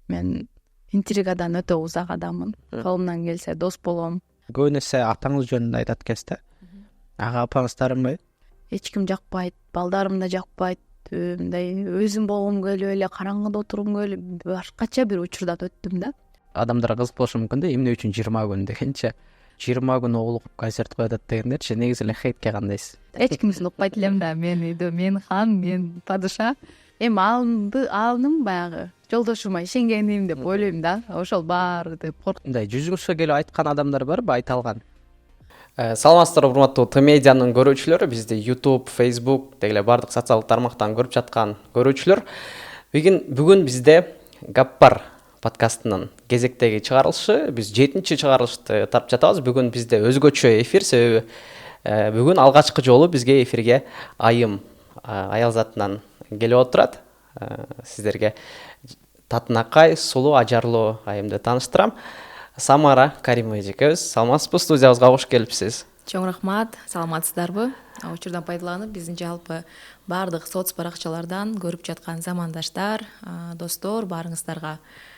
Мен интригадан өтө узак адаммын. Колумдан келсе дос болом. Көбү нерсе атаңыз жөнүндө айтат экенсиз да. Ага апаңыздарынбы? Эч ким жакпайт, балдарым да жакпайт. Мындай өзүм болгум келип эле, караңгыда отургум келип, башкача бир учурдан өттүм да. Адамдарга кызык болушу мүмкүн да, эмне үчүн 20 күн дегенче. 20 күн угулуп концерт коюп атат дегендерчи, негизи эле хейтке кандайсыз? Эч кимдин укпайт элем да. Мен үйдө мен хан, мен падыша. Эми алдым баягы жолдошума ишенгеним деп ойлойм да. Ошол баары деп Мындай жүзүңүзгө келип айткан адамдар барбы, айта алган? Саламатсыздарбы урматтуу Т-медианын көрүүчүлөрү, бизди YouTube, Facebook деги эле бардык социалдык тармактан көрүп жаткан көрүүчүлөр. Бүгүн бизде Гап бар подкастынын кезектеги чыгарылышы, биз 7-чи чыгарылышты тартып жатабыз. Бүгүн бизде өзгөчө эфир, себеби бүгүн алгачкы жолу бизге эфирге айым аял затынан келип отурат. Сиздерге татынакай, сулуу, ажарлуу айымды тааныштырам. Самара Каримова эжекебиз, саламатсызбы, студиябызга кош келипсиз. Чоң рахмат, саламатсыздарбы? Учурдан пайдаланып, биздин жалпы баардык соц баракчалардан көрүп жаткан замандаштар, достор, баарыңыздарга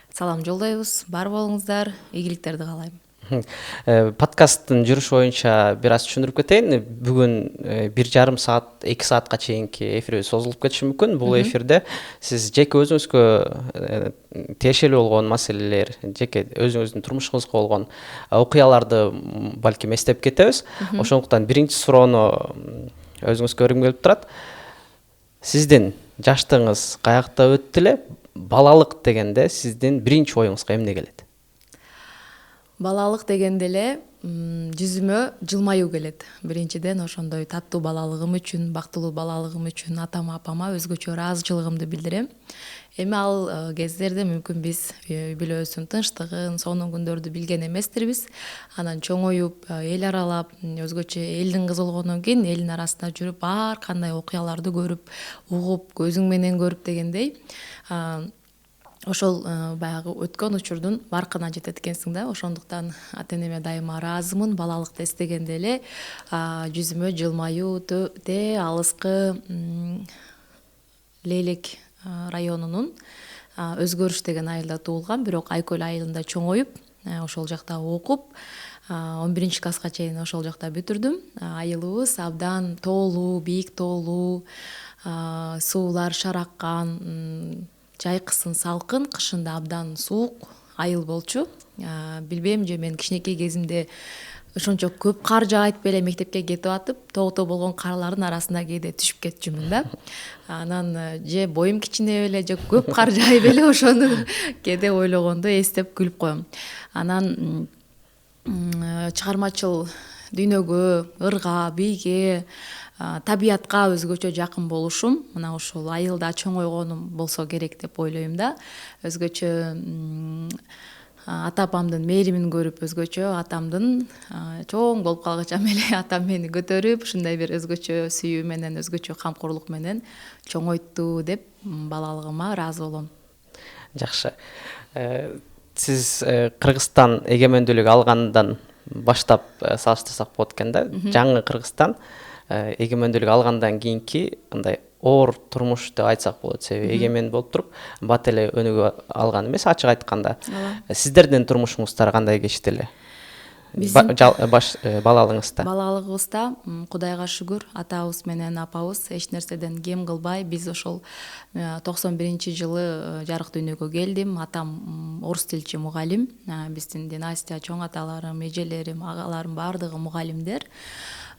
салам жолдойбуз. Бар болуңуздар, ийгиликтерди каалайм. Подкасттын жүрүшү боюнча бир аз түшүндүрүп кетейин. Бүгүн 1,5 саат, 2 саатка чейинки эфирибиз созулуп кетиши мүмкүн. Бул эфирде сиз жеке өзүңүзгө тиешелүү болгон маселелер, жеке өзүңүздүн турмушуңузга болгон окуяларды балким эстеп кетебиз. Ошондуктан биринчи суроону өзүңүзгө көргүм келип турат. Сиздин жаштыгыңыз каякта өттү эле? Балалык дегенде сиздин биринчи оюңузга эмне келет? Балалык дегенде эле жүзүмө жылмаюу келет. Биринчиден ошондой таттуу балалыгым үчүн, бактылуу балалыгым үчүн атама, апама өзгөчө ыраазычылыгымды билдирем. Эми ал кездерде мүмкүн биз үй бүлөбүздүн тынчтыгын, сонун күндөрдү билген эместирбиз. Анан чоңоюп, эл аралап, өзгөчө элдин кызы болгондон кийин элдин арасында жүрүп, ар кандай окуяларды көрүп, угуп, көзүң менен көрүп дегендей, ошол баягы өткөн учурдун баркына жетет экенсиң да. Ошондуктан ата энеме дайыма ыраазымын. Балалыкты эстегенде эле жүзүмө жылмаюу, те алыскы Лейлек районунун Өзгөрүш деген айылда туулгам, бирок Айкөл айылында чоңоюп, ошол жакта окуп, 11-класска чейин ошол жакта бүтүрдүм. Айылыбыз абдан тоолуу, бийик тоолуу, суулар шараккан, жайкысын салкын, кышында абдан суук айыл болчу. Билбейм же мен кичинекей кезимде ошончо көп кар жаайт беле, мектепке кетип атып, тоото болгон карлардын арасында кээде түшүп кетчүмүн да. Анан же боюм кичине беле, же көп кар жаай беле, ошону кээде ойлогондо эстеп күлүп коем. Анан чыгармачыл дүйнөгө, ырга, бийге, табиятка өзгөчө жакын болушум мына ушул айылда чоңойгонум болсо керек деп ойлойм да. Өзгөчө ата апамдын мээримин көрүп, өзгөчө атамдын чоң болуп калгача эле атам мени көтөрүп, ушундай бир өзгөчө сүйүү менен, өзгөчө камкорлук менен чоңойтту деп балалыгыма ыраазы болом. Жакшы. Сиз Кыргызстан эгемендүүлүк алгандан баштап салыштырсак болот экен да. Жаңы Кыргызстан эгемендүүлүк алгандан кийинки андай оор турмуш деп айтсак болот. Себеби эгемен болуп туруп, бат эле өнүгө алган эмес, ачык айтканда. Сиздердин турмушуңуздар кандай кечти эле? Балалыгыңызда? Балалыгыбызда Кудайга шүгүр, атабыз менен апабыз эч нерседен кем кылбай, биз ошол 91-жылы жарык дүйнөгө келдим. Атам орус тилчи мугалим. Биздин династия чоң аталарым, эжелерим, агаларым баардыгы мугалимдер.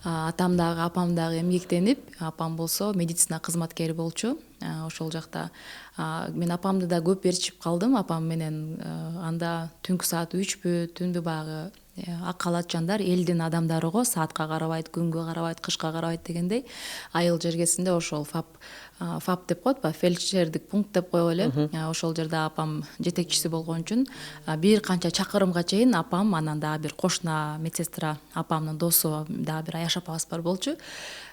Атам дагы, апам дагы эмгектенип, апам болсо медицина кызматкери болчу. Ошол жакта мен апамды да көп ээрчип калдым. Апам менен анда түнкү саат 3пү, түндү багы ак калачандар элдин адамдары го, саатка карабайт, күнгө карабайт, кышка карабайт дегендей. Айыл жергесинде ошол ФАП деп коет ба, фельдшердик пункт деп коелу эле. Ошол жерде апам жетекчиси болгон үчүн бир канча чакырымга чейин апам, анан дагы бир кошуна медсестра апамдын досу дагы бир Аяш апабыз бар болчу.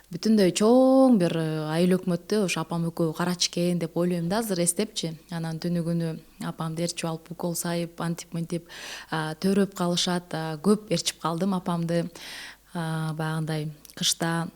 Бүтүндөй чоң бир айыл өкмөттү ошо апам экөө карачы экен деп ойлойм да азыр эстепчи. Анан түнү күнү апамды ээрчип алып, укол сайып, антип-мынтип төрөп калышат. Көп ээрчип калдым апамды. Баягындай кышта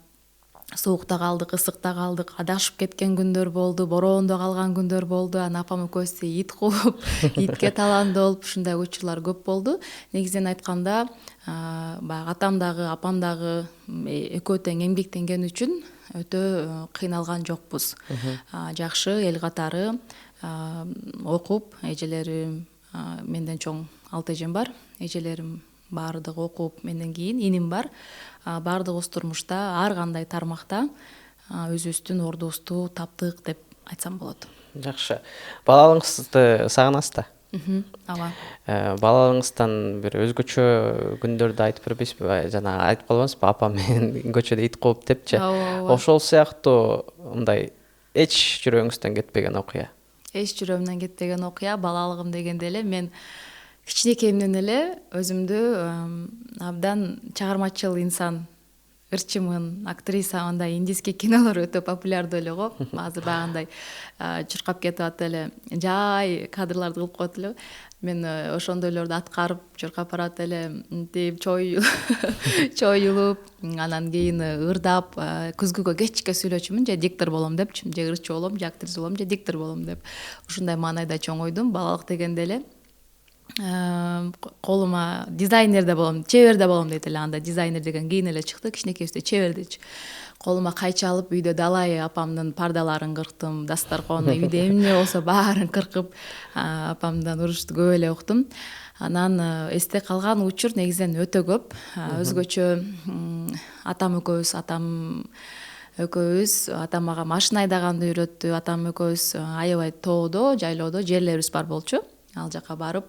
суукта калдык, ысыкта калдык, адашып кеткен күндөр болду, бороондо калган күндөр болду. Анан апам экөөбүз ит кууп, итке таланды болуп, ушундай учурлар көп болду. Негизинен айтканда, баягы атам дагы, апам дагы экөө тең эмгектенген үчүн өтө кыйналган жокпуз. Жакшы эл катары окуп, эжелерим, менден чоң 6 эжем бар. Эжелерим баардыгы окуп, менден кийин иним бар. Баардыгыбыз турмушта ар кандай тармакта өзүбүздүн ордубузду таптык деп айтсам болот. Жакшы. Балалыгыңызды сагынасыз да? Ооба. Балалыгыңыздан бир өзгөчө күндөрдү айтып бербейсизби? Жана айтып калбаңызбы, апам менен көчөдө ит кууп депчи. Ошол сыяктуу мындай эч жүрөгүңүздөн кетпеген окуя. Эч жүрөгүмдөн кетпеген окуя. Балалыгым дегенде эле мен кичинекейимден эле өзүмдү абдан чыгармачыл инсан, ырчымын, актриса, андай индийский кинолор өтө популярдуу эле го. Азыр баягындай чуркап кетип атат эле, жай кадрларды кылып коет эле. Мен ошондойлорду аткарып, чуркап барат эле, мынтип чоюлуп, анан кийин ырдап, күзгүгө кечке сүйлөчүмүн, же диктор болом депчи, же ырчы болом, же актриса болом, же диктор болом деп. Ушундай маанайда чоңойдум. Балалык дегенде эле колума дизайнер да болом, чебер да болом дейт эле. Анда дизайнер деген кийин эле чыкты, кичинекейибизде чебер дейчи. Колума кайча алып үйдө далайы апамдын пардаларын кырктым, дастарконду, үйдө эмне болсо баарын кыркып, апамдан урушту көп эле уктум. Анан эсте калган учур негизинен өтө көп. Өзгөчө атам экөөбүз, атам мага машина айдаганды үйрөттү. Атам экөөбүз аябай тоодо, жайлоодо жерлерибиз бар болчу. Ал жака барып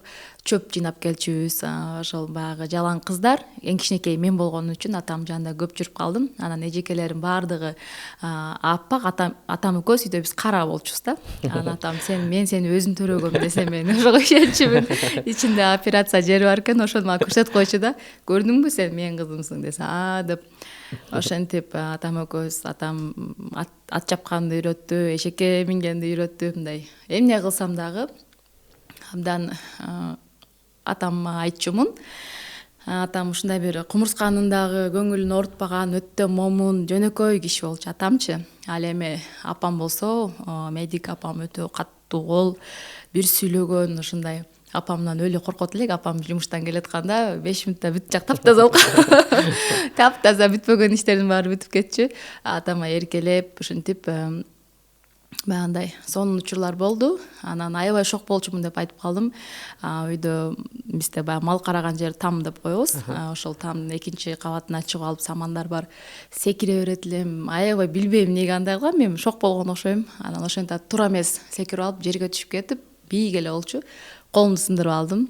чөп жыйнап келчүбүз. Ошол баягы жалаң кыздар, эң кичинекей мен болгон үчүн атам жанында көп жүрүп калдым. Анан эжекелерим баардыгы аппак, атам экөөбүз үйдө биз кара болчубуз да. Анан атам мен сени өзүң төрөгөм десе мен ошого ишенчүмүн. Ичинде операция жери бар экен, ошону мага көрсөтүп койчу да. Көрдүңбү сен менин кызымсың десе, деп. Ошентип атам экөөбүз, атам ат чапканды үйрөттү, эшекке мингенди үйрөттү. Мындай эмне кылсам дагы абдан атамга айтчумун. Атам ушундай бир кумурсканын дагы көңүлүн оорутпаган, өтө момун, жөнөкөй киши болчу атамчы. Ал эми апам болсо, медик апам өтө каттуу кол, бир сүйлөгөн ушундай. Апамдан өлө коркот элек. Апам жумуштан келатканда 5 мүнөттө бүт жак таптаза болуп таптаза бүтпөгөн иштердин баары бүтүп кетчү. Атама эркелеп, ушинтип баягындай сонун учурлар болду. Анан аябай шок болчумун деп айтып калдым. Үйдө бизде баягы мал караган жер там деп коебуз. Ошол тамдын экинчи кабатына чыгып алып самандар бар. Секире берет элем. Аябай билбейм эмнеге андай кылгам, мен шок болгон окшойм. Анан ошентип туура эмес секирип алып жерге түшүп кетип, бийик эле болчу. Колумду сындырып алдым.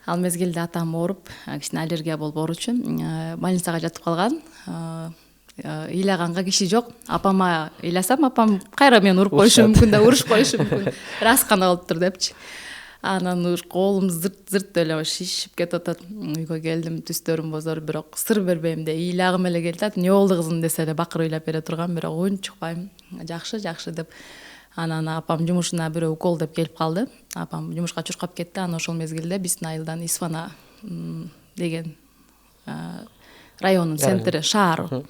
Ал мезгилде атам ооруп, кичине аллергия болуп ооручу. Больницага жатып калган. Ыйлаганга киши жок. Апама ыйласам, апам кайра мени уруп коюшу мүмкүн да, урушуп коюшу мүмкүн. Раскана болуптур депчи. Анан колум зырт эле шишип кетип атат. Үйгө келдим, түстөрүм бозоруп, бирок сыр бербейм де, ыйлагым эле келип атат. Эмне болду кызым десе эле бакырып ыйлап бере турган, бирок үн чыкпайм. Жакшы деп. Анан апам жумушуна бирөө укол деп келип калды. Апам жумушка чуркап кетти. Анан ошол мезгилде биздин айылдан Исфана деген райондун центри, шаар.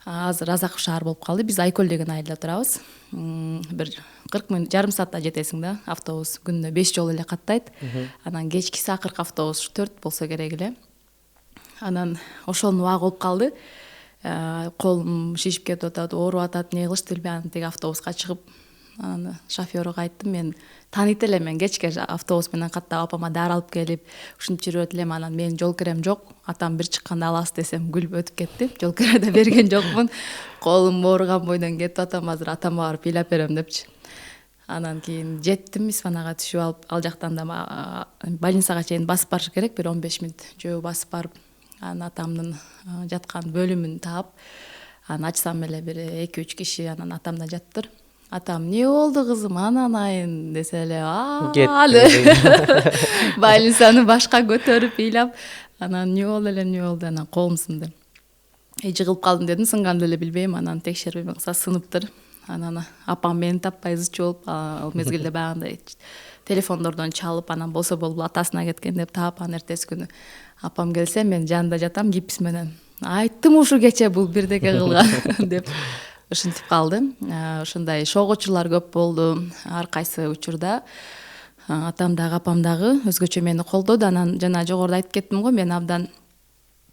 Азыр Азаков шаар болуп калды. Биз Айкөл деген айылда турабыз. Бир 40 мүнөт, жарым саатта жетесиң да. Автобус күнүнө 5 жолу эле каттайт. Анан кечкиси акыркы автобус 4 болсо керек эле. Анан ошонун убагы болуп калды. Колум шишип кетип атат, ооруп атат, эмне кылышты билбей. Анан тиги автобуска чыгып, анан шофёрго айттым, мен тааныйт элем, мен кечке автобус менен каттап апама дары алып келип, ушинтип жүрүп элем. Анан менин жол кирем жок, атам бир чыкканда аласыз десем күлүп өтүп кетти. Жол кире да берген жокмун. Колум ооруган бойдон кетип атам, азыр атама барып ыйлап берем депчи. Анан кийин жеттим, Исфанага түшүп алып, ал жактан да больницага чейин басып барыш керек, бир 15 мүнөт жөө басып барып, анан атамдын жаткан бөлүмүн таап, анан ачсам эле бир 2-3 киши анан атамда жатыптыр. Атам, эмне болду кызым, ананайын десе эле, больницаны башка көтөрүп ыйлап, анан эмне болду, анан колум сынды. Жыгылып калдым дедим, сынганды эле билбейм, анан текшербейм кылса сыныптыр. Анан апам мени таппай ызчы болуп, ал мезгилде баягындай телефондордон чалып, анан болсо атасына кеткен деп таап, анан эртеси күнү апам келсе, мен жанында жатам, гипс менен. айттым ушу кечээ бул бирдеке кылган деп ушинтип калды. Ушундай шогуучулар көп болду ар кайсы учурда. Атам дагы апам дагы өзгөчө мени колдоду. Анан жана жогоруда айтып кеттим го, мен абдан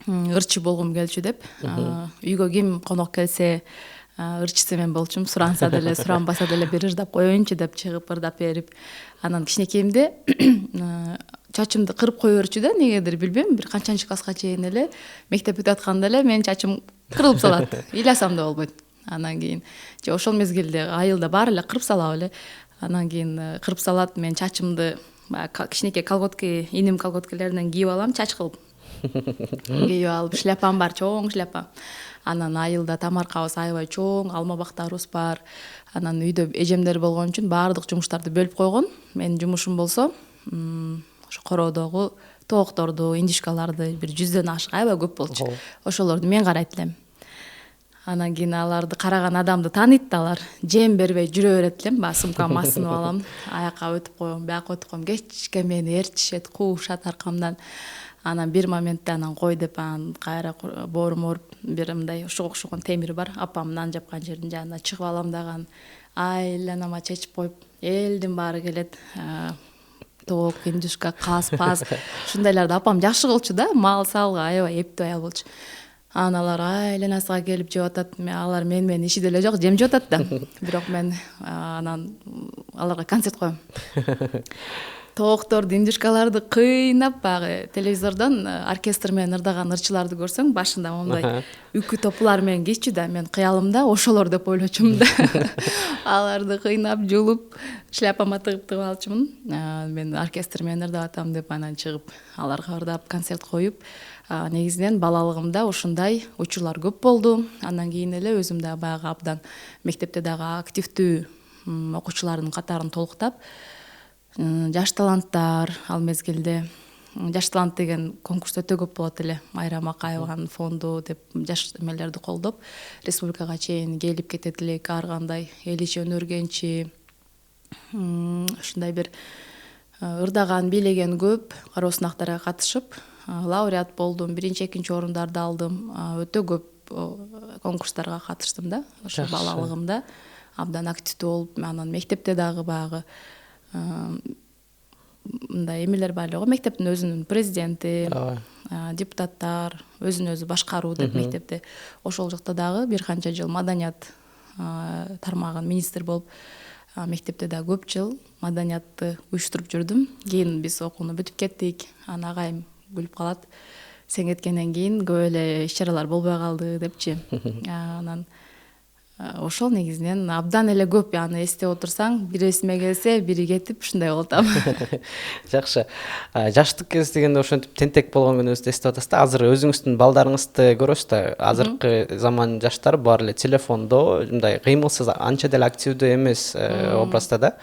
ырчы болгум келчү деп. Үйгө ким конок келсе ырчысы мен болчумун, суранса деле суранбаса деле бир ырдап коеюнчу деп чыгып ырдап берип, анан кичинекейимде чачымды кырып кое берчү да, негедир билбейм, бир канчанчы класска чейин эле мектеп бүтүп атканда эле менин чачым кырылып салат, ыйласам да болбойт. Анан кийин же ошол мезгилде айылда баары эле кырып салабы эле. Анан кийин кырып салат, мен чачымды кичинекей колготки, иним колготкилеринен кийип алам, чач кылып. Кийип алып, шляпам бар, чоң шляпа. Анан айылда тамаркабыз аябай чоң, алма бактарыбыз бар. Анан үйдө эжемдер болгон үчүн баардык жумуштарды бөлүп койгон. Менин жумушум болсо, ошо короодогу тоокторду, индишкаларды бир 100дөн ашык аябай көп болчу. Ошолорду мен карайт элем. Анан кийин аларды караган адамды тааныйт да алар. Жем бербей жүрө берет элем, баягы сумкамды асынып алам, аякка өтүп коем, бияка өтүп коем. Кечке мени ээрчишет, куушат аркамдан. Анан бир моментте анан кой деп анан кайра боорум ооруп, бир мындай ушуга окшогон темир бар, апам нан жапкан жердин жанына чыгып алам дагы айланама чечип коюп, элдин баары келет. Тоок, индюшка, каз, паз, ушундайларды апам жакшы кылчу да, мал салга аябай эптүү аял болчу. Анан алар айланасыга келип жеп атат, алар менен иши деле жок, жем жеп атат да. Бирок мен анан аларга концерт коем. Тоокторду, индюшкаларды кыйнап, баягы телевизордон оркестр менен ырдаган ырчыларды көрсөң, башында мондай үкү топулар менен кийчү да, мен кыялымда ошолор деп ойлочумун да. Аларды кыйнап, жулуп, шляпама тыгып алчумун. Мен оркестр менен ырдап атам деп анан чыгып, аларга ырдап концерт коюп, негизинен балалыгымда ушундай учурлар көп болду. Андан кийин эле өзүм да баягы абдан мектепте дагы активдүү окуучулардын катарын толуктап, жаш таланттар, ал мезгилде жаш талант деген конкурс өтө көп болот эле. Майра Макаеванын фонду деп жаш эмелерди колдоп, республикага чейин келип кетет элек, ар кандай эл ичи өнөргенчи, ушундай бир ырдаган, бийлеген көп кароо сынактарга катышып, лауреат болдум, биринчи, экинчи орундарды алдым. Өтө көп конкурстарга катыштым да, ошо балалыгымда абдан активдүү болуп, анан мектепте дагы баягы мындай эмелер бар эле го, мектептин өзүнүн президенти, депутаттар, өзүн өзү башкаруу деп мектепте. Ошол жакта дагы бир канча жыл маданият тармагын министр болуп, мектепте да көп жыл маданиятты уюштуруп жүрдүм. Кийин биз окууну бүтүп кеттик. Анан агайым күлүп калат, сен кеткенден кийин көп эле иш-чаралар болбой калды депчи. Анан ошол негизинен абдан эле көп, аны эстеп отурсаң, бири эсиме келсе, бири кетип, ушундай болуп атам. Жакшы. Жаштык кез дегенде ошентип тентек болгон күнүңүздү эстеп атасыз да. Азыр өзүңүздүн балдарыңызды көрөсүз да. Азыркы заман жаштары баары эле телефондо, мындай кыймылсыз, анча деле активдүү эмес образда да.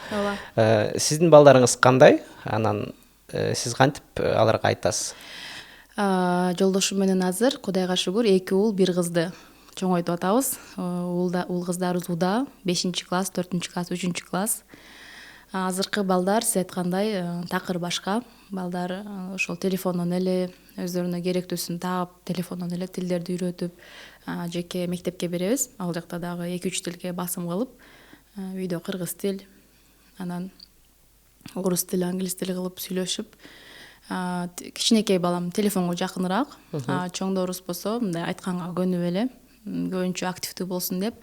Сиздин балдарыңыз кандай? Анан сиз кантип аларга айтасыз? Жолдошум менен азыр Кудайга шүгүр 2 уул, 1 кызды чоңойтуп атабыз. Уул кыздарыбыз Уда, 5-класс, 4-класс, 3-класс. Азыркы балдар сиз айткандай такыр башка. Балдар ошол телефондон эле өздөрүнө керектүүсүн таап, телефондон эле тилдерди үйрөтүп, жеке мектепке беребиз. Ал жакта дагы 2-3 тилге басым кылып, үйдө кыргыз тил, анан орус тили, англис тили кылып сүйлөшүп, кичинекей балам телефонго жакыныраак, чоңдорубуз болсо мындай айтканга көнүп эле, көбүнчө активдүү болсун деп,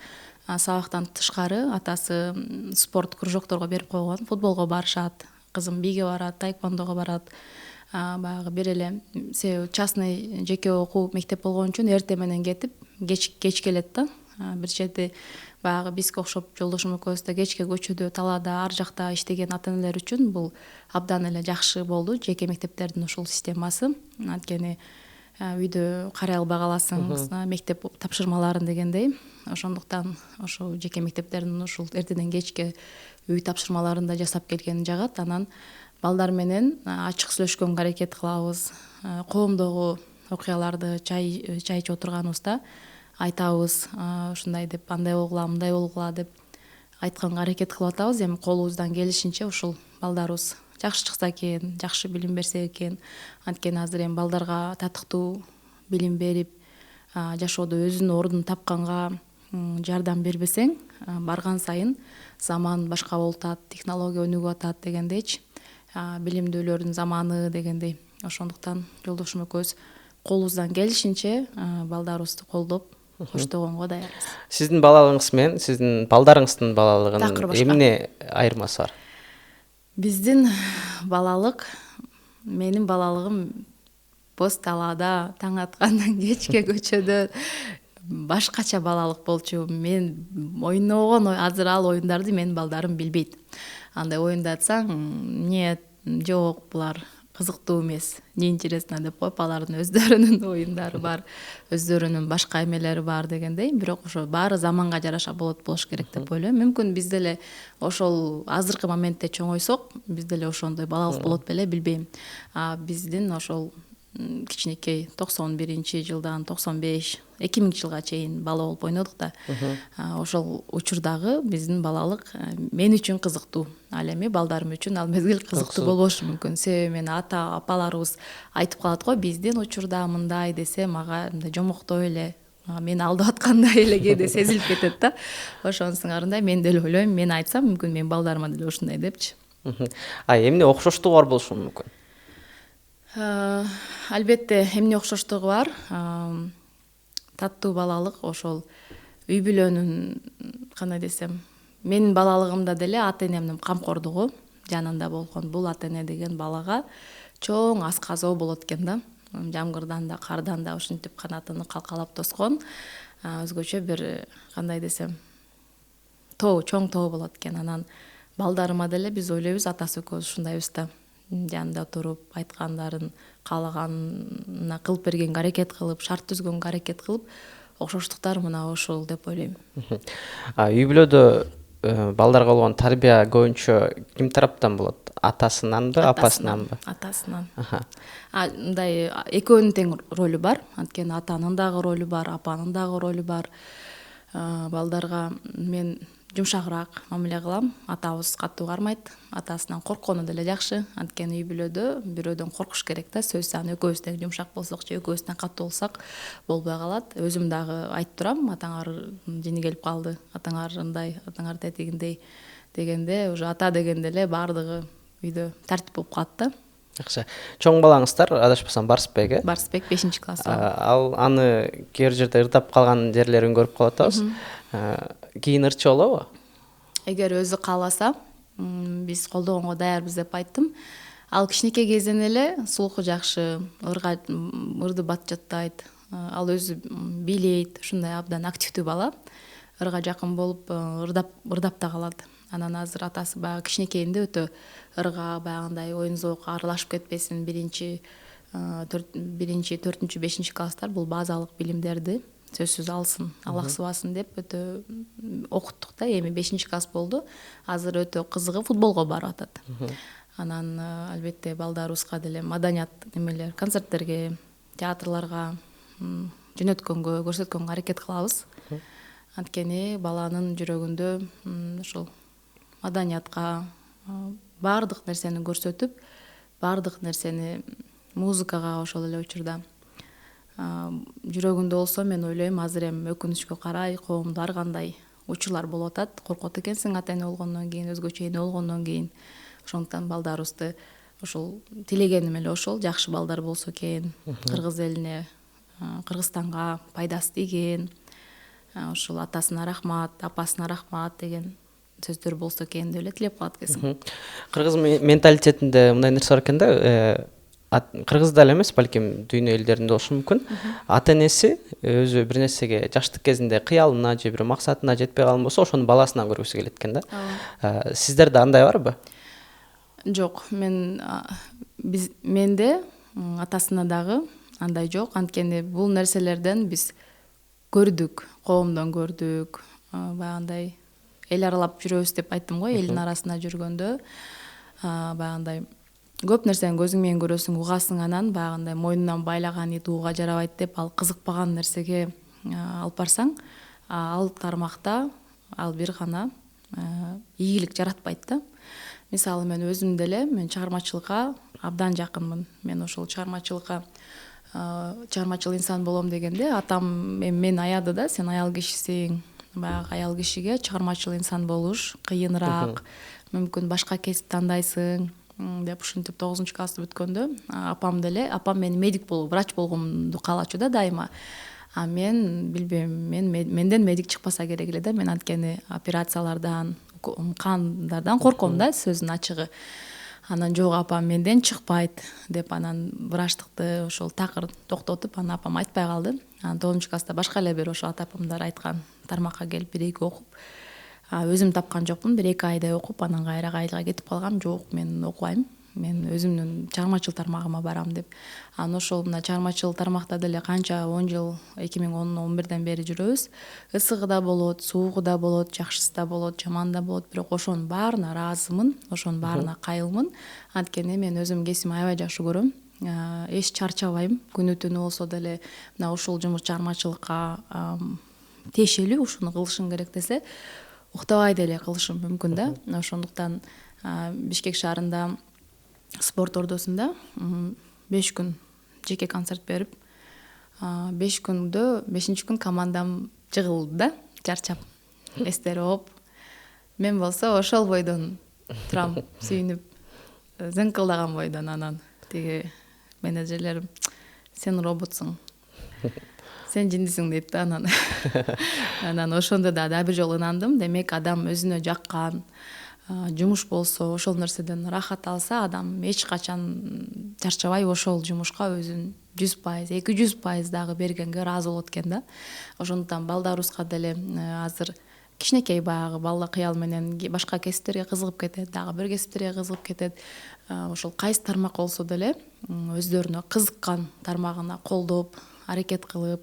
сабактан тышкары атасы спорт кружокторго берип койгон, футболго барышат, кызым биге барат, тайквондого барат. Баягы бир эле себеби частный жеке окуу мектеп болгон үчүн эрте менен кетип, кеч келет да. Бир чети баягы бизге окшоп жолдошум экөөбүз да кечке көчөдө, талаада, ар жакта иштеген ата-энелер үчүн бул абдан эле жакшы болду, жеке мектептердин ушул системасы. Анткени үйдө карай албай каласың, мектеп тапшырмаларын дегендей. Ошондуктан ошол жеке мектептердин ушул эртеден кечке үй тапшырмаларын да жасап келгени жагат. Анан балдар менен ачык сүйлөшкөнгө аракет кылабыз. Коомдогу окуяларды чай ичип отурганыбызда айтабыз, ушундай деп, андай болгула, мындай болгула деп айтканга аракет кылып атабыз. Эми колубуздан келишинче ушул балдарыбыз жакшы чыкса экен, жакшы билим берсе экен. Анткени азыр эми балдарга татыктуу билим берип, жашоодо өзүнүн ордун тапканга жардам бербесең, барган сайын заман башка болуп атат, технология өнүгүп атат дегендейчи, билимдүүлөрдүн заманы дегендей. Ошондуктан жолдошум экөөбүз колубуздан келишинче балдарыбызды колдоп коштогонго даярбыз. Сиздин балалыгыңыз менен сиздин балдарыңыздын Такыр балалыгынын башка. эмне айырмасы бар? Биздин балалык, менин балалыгым боз талаада таң аткандан кечке көчөдө башкача балалык болчу. Мен ойногон азыр ал оюндарды менин балдарым билбейт. Андай оюнду айтсаң, нет, жок, булар кызыктуу эмес, неинтересно деп коюп, алардын өздөрүнүн оюндары бар, өздөрүнүн башка эмелери бар дегендей. Бирок ошо баары заманга жараша болуш керек деп ойлойм. Мүмкүн биз деле ошол азыркы моментте чоңойсок, биз деле ошондой балалык болот беле, билбейм. Биздин ошол кичинекей 91-жылдан 95-2000 жылга чейин бала болуп ойнодук да. Ошол учурдагы биздин балалык мен үчүн кызыктуу. Ал эми балдарым үчүн ал мезгил кызыктуу болбошу мүмкүн. Себеби мен апаларыбыз айтып калат го, биздин учурда мындай десе, мага мындай жомоктой эле, мени алдап аткандай эле кээде сезилип кетет да. Ошонун сыңарындай мен деле ойлойм, мен айтсам мүмкүн менин балдарыма деле ушундай депчи. Эмне окшоштугу бар болушу мүмкүн? Албетте эмне окшоштугу бар. Таттуу балалык, ошол үй бүлөнүн, кандай десем, менин балалыгымда деле ата энемдин камкордугу жанында болгон. Бул ата эне деген балага чоң асказоо болот экен да. Жамгырдан да, кардан да ушинтип канатыны калкалап тоскон. Өзгөчө бир, кандай десем, тоо, чоң тоо болот экен. Анан балдарыма деле биз ойлойбуз, атасы экөөбүз ушундайбыз да. Жанында туруп, айткандарын каалаганына кылып бергенге аракет кылып, шарт түзгөнгө аракет кылып, окшоштуктар мына ошол деп ойлойм. Үй бүлөдө балдарга болгон тарбия көбүнчө ким тараптан болот? Атасынанбы, апасынанбы? Атасынан. Мындай экөөнүн тең ролу бар. Анткени атанын дагы ролу бар, апанын дагы ролу бар. Балдарга мен жумшагыраак мамиле кылам. Атабыз катуу кармайт. Атасынан корккону деле жакшы. Анткени үй бүлөдө бирөөдөн коркуш керек да. Сөз саны экөөбүз тең жумшак болсок же экөөбүз тең катуу болсак болбой калат. Өзүм дагы айтып турам, атаңар жини келип калды, атаңар ындай, атаңар тетигиндей дегенде, уже ата дегенде эле баардыгы үйдө тартип болуп калат да. Жакшы. Чоң балаңыздар адашпасам Барсбек, э? Барсбек 5-класс. Ал аны кээ бир жерде ырдап калган жерлерин көрүп калып атабыз. Кийин ырчы болобу? Эгер өзү кааласа, биз колдогонго даярбыз деп айттым. Ал кичинекей кезинен эле слуху жакшы, ырды бат жаттайт. Ал өзү бийлейт, ушундай абдан активдүү бала. Ырга жакын болуп, ырдап да калат. Анан азыр атасы баягы кичинекейинде өтө ырга, баягындай оюн зоокко аралашып кетпесин, 4-5 класстар бул базалык билимдерди сөзсүз алсын, алаксыбасын деп өтө окуттук да. Эми 5-класс болду. Азыр өтө кызыгып футболго барып атат. Анан албетте балдарыбызга деле маданият немелер, концерттерге, театрларга жөнөткөнгө, көрсөткөнгө аракет кылабыз. Анткени баланын жүрөгүндө ушул маданиятка баардык нерсени көрсөтүп, баардык нерсени музыкага ошол эле учурда жүрөгүндө болсо, мен ойлойм, азыр эми өкүнүчкө карай коомдо ар кандай учурлар болуп атат. Коркот экенсиң ата эне болгондон кийин, өзгөчө эне болгондон кийин. Ошондуктан балдарыбызды ошол тилегеним эле ошол, жакшы балдар болсо экен, кыргыз элине, Кыргызстанга пайдасы тийген, ошол атасына рахмат, апасына рахмат деген сөздөр болсо экен деп эле тилеп калат экенсиң. Кыргыз менталитетинде мындай нерсе бар экен да. Кыргызда эле эмес, балким дүйнө элдеринде болушу мүмкүн. Ата энеси өзү бир нерсеге жаштык кезинде кыялына же бир максатына жетпей калган болсо, ошону баласынан көргүсү келет экен да. Сиздерде андай барбы? Жок, менде атасына дагы андай жок. Анткени бул нерселерден биз көрдүк, коомдон көрдүк, баягындай эл аралап жүрөбүз деп айттым го, элдин арасында жүргөндө баягындай көп нерсени көзүң менен көрөсүң, угасың, анан баягындай мойнунан байлаган ит ууга жарабайт деп ал кызыкпаган нерсеге алып барсаң, ал тармакта ал бир гана ийгилик жаратпайт да. Мисалы мен өзүм деле, мен чыгармачылыкка абдан жакынмын. Мен ошол чыгармачылыкка чыгармачыл инсан болом дегенде атам мени аяды да, сен аял кишисиң, баягы аял кишиге чыгармачыл инсан болуш кыйыныраак, мүмкүн башка кесип тандайсың деп ушинтип 9 классты бүткөндө апам мени медик болуу, врач болгонду каалачу да дайыма. А мен билбейм, менден медик чыкпаса керек эле да, мен анткени операциялардан, кандардан корком да, сөздүн ачыгы. Анан жок апам менден чыкпайт деп анан врачтыкты ошол такыр токтотуп, анан апам айтпай калды. Анан 9 класста башка эле бир ошо ата апамдар айткан тармакка келип 1-2 окуп, өзүм тапкан жокмун, 1-2 айдай окуп, анан кайра айылга кетип калгам. Жок, мен окубайм, мен өзүмдүн чыгармачыл тармагыма барам деп. Анан ошол мына чыгармачыл тармакта деле канча 10 жыл, 2010-11ден бери жүрөбүз. Ысыгы да болот, суугу да болот, жакшысы да болот, жаманы да болот, бирок ошонун баарына ыраазымын, ошонун баарына кайылмын. Анткени мен өзүм кесибимди аябай жакшы көрөм. Эч чарчабайм. Күнү түнү болсо деле мына ушул жумуш чыгармачылыкка тиешелүү, ушуну кылышым керек десе, уктабай деле кылышым мүмкүн да. Ошондуктан Бишкек шаарында спорт ордосунда 5 күн жеке концерт берип, 5 күндө 5-күн командам жыгылды да, чарчап, эстери ооп. Мен болсо ошол бойдон турам, сүйүнүп, зыңкылдаган бойдон. Анан тиги менеджерлерим: сен роботсуң, сен жиндисиң дейт да. Анан ошондо да бир жолу ынандым. Демек, адам өзүнө жаккан жумуш болсо, ошол нерседен рахат алса, адам эч качан чарчабай ошол жумушка өзүн 100%, 200% дагы бергенге ыраазы болот экен да. Ошондуктан балдарыбызга деле азыр кичинекей баягы балда кыял менен башка кесиптерге кызыгып кетет, дагы бир кесиптерге кызыгып кетет. Ошол кайсы тармак болсо деле өздөрүнө кызыккан тармагына колдоп, аракет кылып,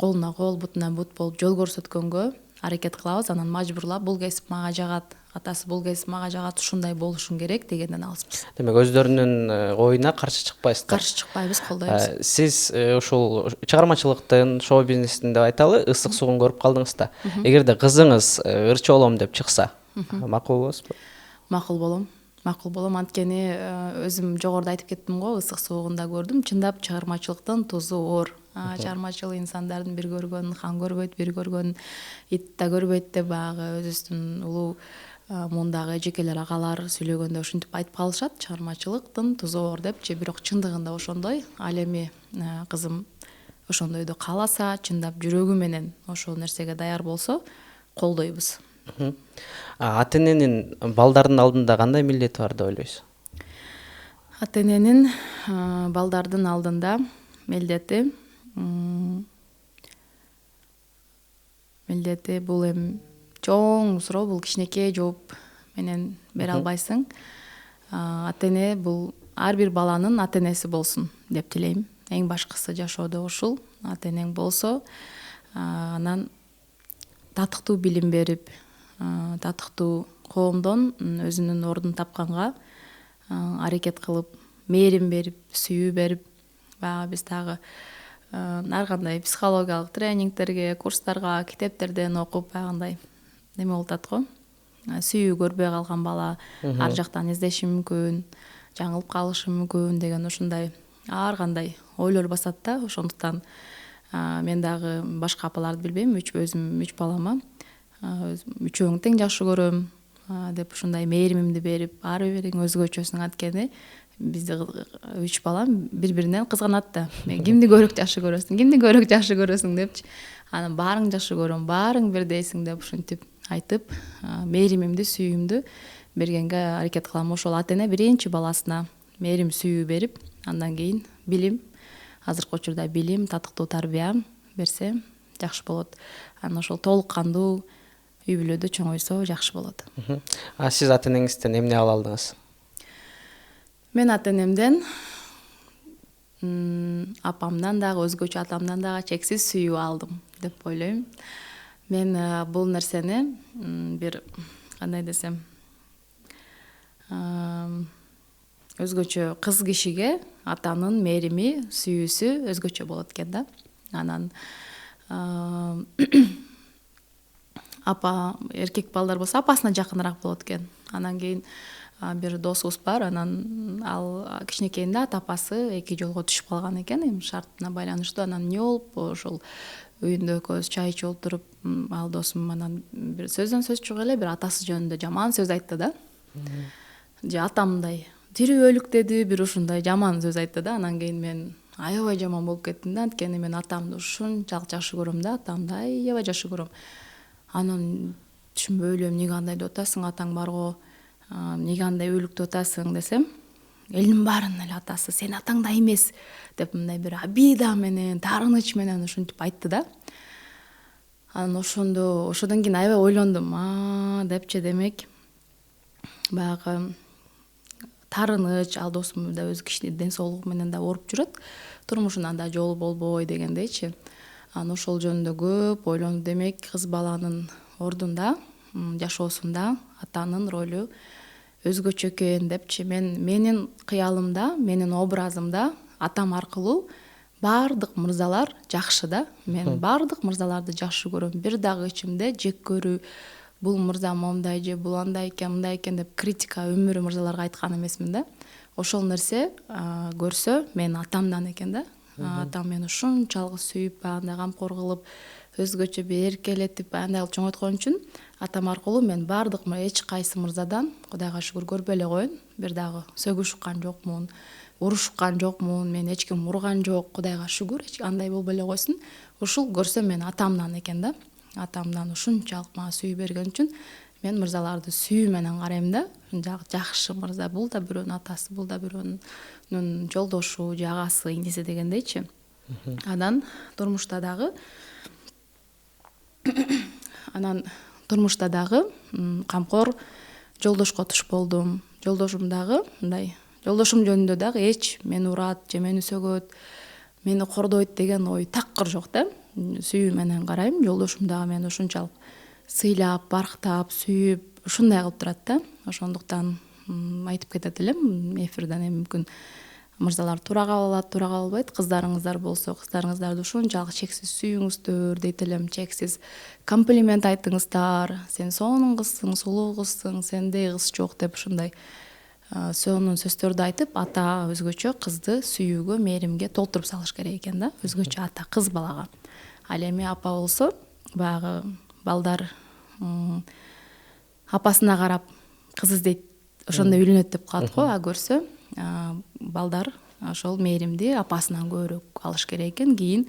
колуна кол, бутуна бут болуп жол көрсөткөнгө аракет кылабыз. Анан мажбурлап, бул кесип мага жагат, атасы бул кесип мага жагат, ушундай болушуң керек дегенден алыспыз. Демек, өздөрүнүн оюна каршы чыкпайсыздар. Каршы чыкпайбыз, колдойбуз. Сиз ушул чыгармачылыктын, шоу бизнестин деп айталы, ысык суун көрүп калдыңыз да. Эгерде кызыңыз ырчы болом деп чыкса, макул болосузбу? Макул болом. Анткени өзүм жогоруда айтып кеттим го, ысык суугунда көрдүм. Чындап чыгармачылыктын тузу оор. Чыгармачыл инсандардын бир көргөнүн хан көрбөйт, бир көргөнүн ит да көрбөйт деп баягы өзүбүздүн улуу мундагы эжекелер, агалар сүйлөгөндө ушинтип айтып калышат, чыгармачылыктын тузу оор депчи. Бирок чындыгында ошондой. Ал эми кызым ошондойду кааласа, чындап жүрөгү менен ошол нерсеге даяр болсо, колдойбуз. Ата эненин балдардын алдында кандай милдети бар деп ойлойсуз? Ата эненин балдардын алдында милдети бул эми чоң суроо, бул кичинекей жооп менен бере албайсың. Ата эне бул ар бир баланын ата энеси болсун деп тилейм. Эң башкысы жашоодо ушул. Ата энең болсо, анан татыктуу билим берип, татыктуу коомдон өзүнүн ордун тапканга аракет кылып, мээрим берип, сүйүү берип, баягы биз дагы ар кандай психологиялык тренингтерге, курстарга, китептерден окуп, баягындай неме болуп атат го. Сүйүү көрбөй калган бала ар жактан издеши мүмкүн, жаңылып калышы мүмкүн деген ушундай ар кандай ойлор басат да. Ошондуктан мен дагы башка апаларды билбейм, өзүм 3 балама үчөөңү тең жакшы көрөм деп ушундай мээримимди берип, ар бириң өзгөчөсүң. Анткени бизде 3 балам бири-биринен кызганат да. Мен кимди көбүрөөк жакшы көрөсүң депчи. Анан баарың жакшы көрөм, баарың бирдейсиң деп ушинтип айтып, мээримимди, сүйүүмдү бергенге аракет кылам. Ошол ата эне биринчи баласына мээрим, сүйүү берип, андан кийин билим, азыркы учурда билим, татыктуу тарбия берсе жакшы болот. Анан ошол толук кандуу үй бүлөдө чоңойсо жакшы болот. Сиз ата энеңизден эмне ала алдыңыз? Мен ата энемден, апамдан дагы, өзгөчө атамдан дагы чексиз сүйүү алдым деп ойлойм. Мен бул нерсени бир кандай десем, өзгөчө кыз кишиге атанын мээрими, сүйүүсү өзгөчө болот экен да. Анан апа, эркек балдар болсо апасына жакыныраак болот экен. Анан кийин бир досубуз бар, анан ал кичинекейинде ата апасы 2 жолго түшүп калган экен, эми шартына байланыштуу. Анан эмне болуп, ошол үйүндө экөөбүз чай ичип отуруп, ал досум анан бир сөздөн сөз чыгып эле бир атасы жөнүндө жаман сөз айтты да. Же атамдай тирүү өлүк деди, бир ушундай жаман сөз айтты да. Анан кийин мен аябай жаман болуп кеттим да, анткени мен атамды ушунчалык жакшы көрөм да, атамды аябай жакшы көрөм. Анан түшүнбөй элем, эмнеге андай деп атасың, атаң барго, эмнеге андай өлүк деп атасың десем, элдин баарынын эле атасы сен атаңдай эмес деп мындай бир обида менен, таарыныч менен ушинтип айтты да. Анан ошодон кийин аябай ойлондум, депчи, демек баягы таарыныч, ал досум да өз кичине ден соолугу менен да ооруп жүрөт, турмушунан да жолу болбой дегендейчи. Анан ошол жөнүндө көп ойлондум. Демек кыз баланын ордунда, жашоосунда атанын ролу өзгөчө экен депчи. Менин кыялымда, менин образымда атам аркылуу баардык мырзалар жакшы да. Мен баардык мырзаларды жакшы көрөм. Бир дагы ичимде жек көрүү, бул мырза момундай же бул андай экен, мындай экен деп критика өмүрү мырзаларга айткан эмесмин да. Ошол нерсе көрсө мен атамдан экен да. Атам мени ушунчалык сүйүп, андай камкор кылып, өзгөчө бир эркелетип, андай кылып чоңойткон үчүн атам аркылуу мен баардык эч кайсы мырзадан Кудайга шүгүр көрбөй эле коеюн, бир дагы сөгүш уккан жокмун, урушкан жокмун, мен эч ким урган жок, Кудайга шүгүр, андай болбой эле койсун. Ушул көрсөм мен атамдан экен да. Атамдан ушунчалык мага сүйүү берген үчүн мен мырзаларды сүйүү менен карайм да. Ушунчалык жакшы мырза, бул да бирөөнүн атасы, бул да бирөөнүн жолдошу же агасы, иңдеси дегендейчи. Анан турмушта дагы камкор жолдошко туш болдум. Жолдошум дагы мындай, жолдошум жөнүндө дагы эч мени урат же мени сөгөт, мени кордойт деген ой такыр жок да. Сүйүү менен карайм. Жолдошум дагы мени ушунчалык сыйлап, барктап, сүйүп, ушундай кылып турат да. Ошондуктан айтып кетет элем эфирден, эми мүмкүн мырзалар туура кабыл алат, туура кабыл албайт. Кыздарыңыздар болсо, кыздарыңыздарды ушунчалык чексиз сүйүңүздөр дейт элем. Чексиз комплимент айтыңыздар. Сен сонун кызсың, сулуу кызсың, сендей кыз жок деп ушундай сонун сөздөрдү айтып, ата өзгөчө кызды сүйүүгө, мээримге толтуруп салыш керек экен да. Өзгөчө ата кыз балага. Ал эми апа болсо, баягы балдар апасына карап кыз издейт, ошондой үйлөнөт деп калат го. Көрсө балдар ошол мээримди апасынан көбүрөөк алыш керек экен. Кийин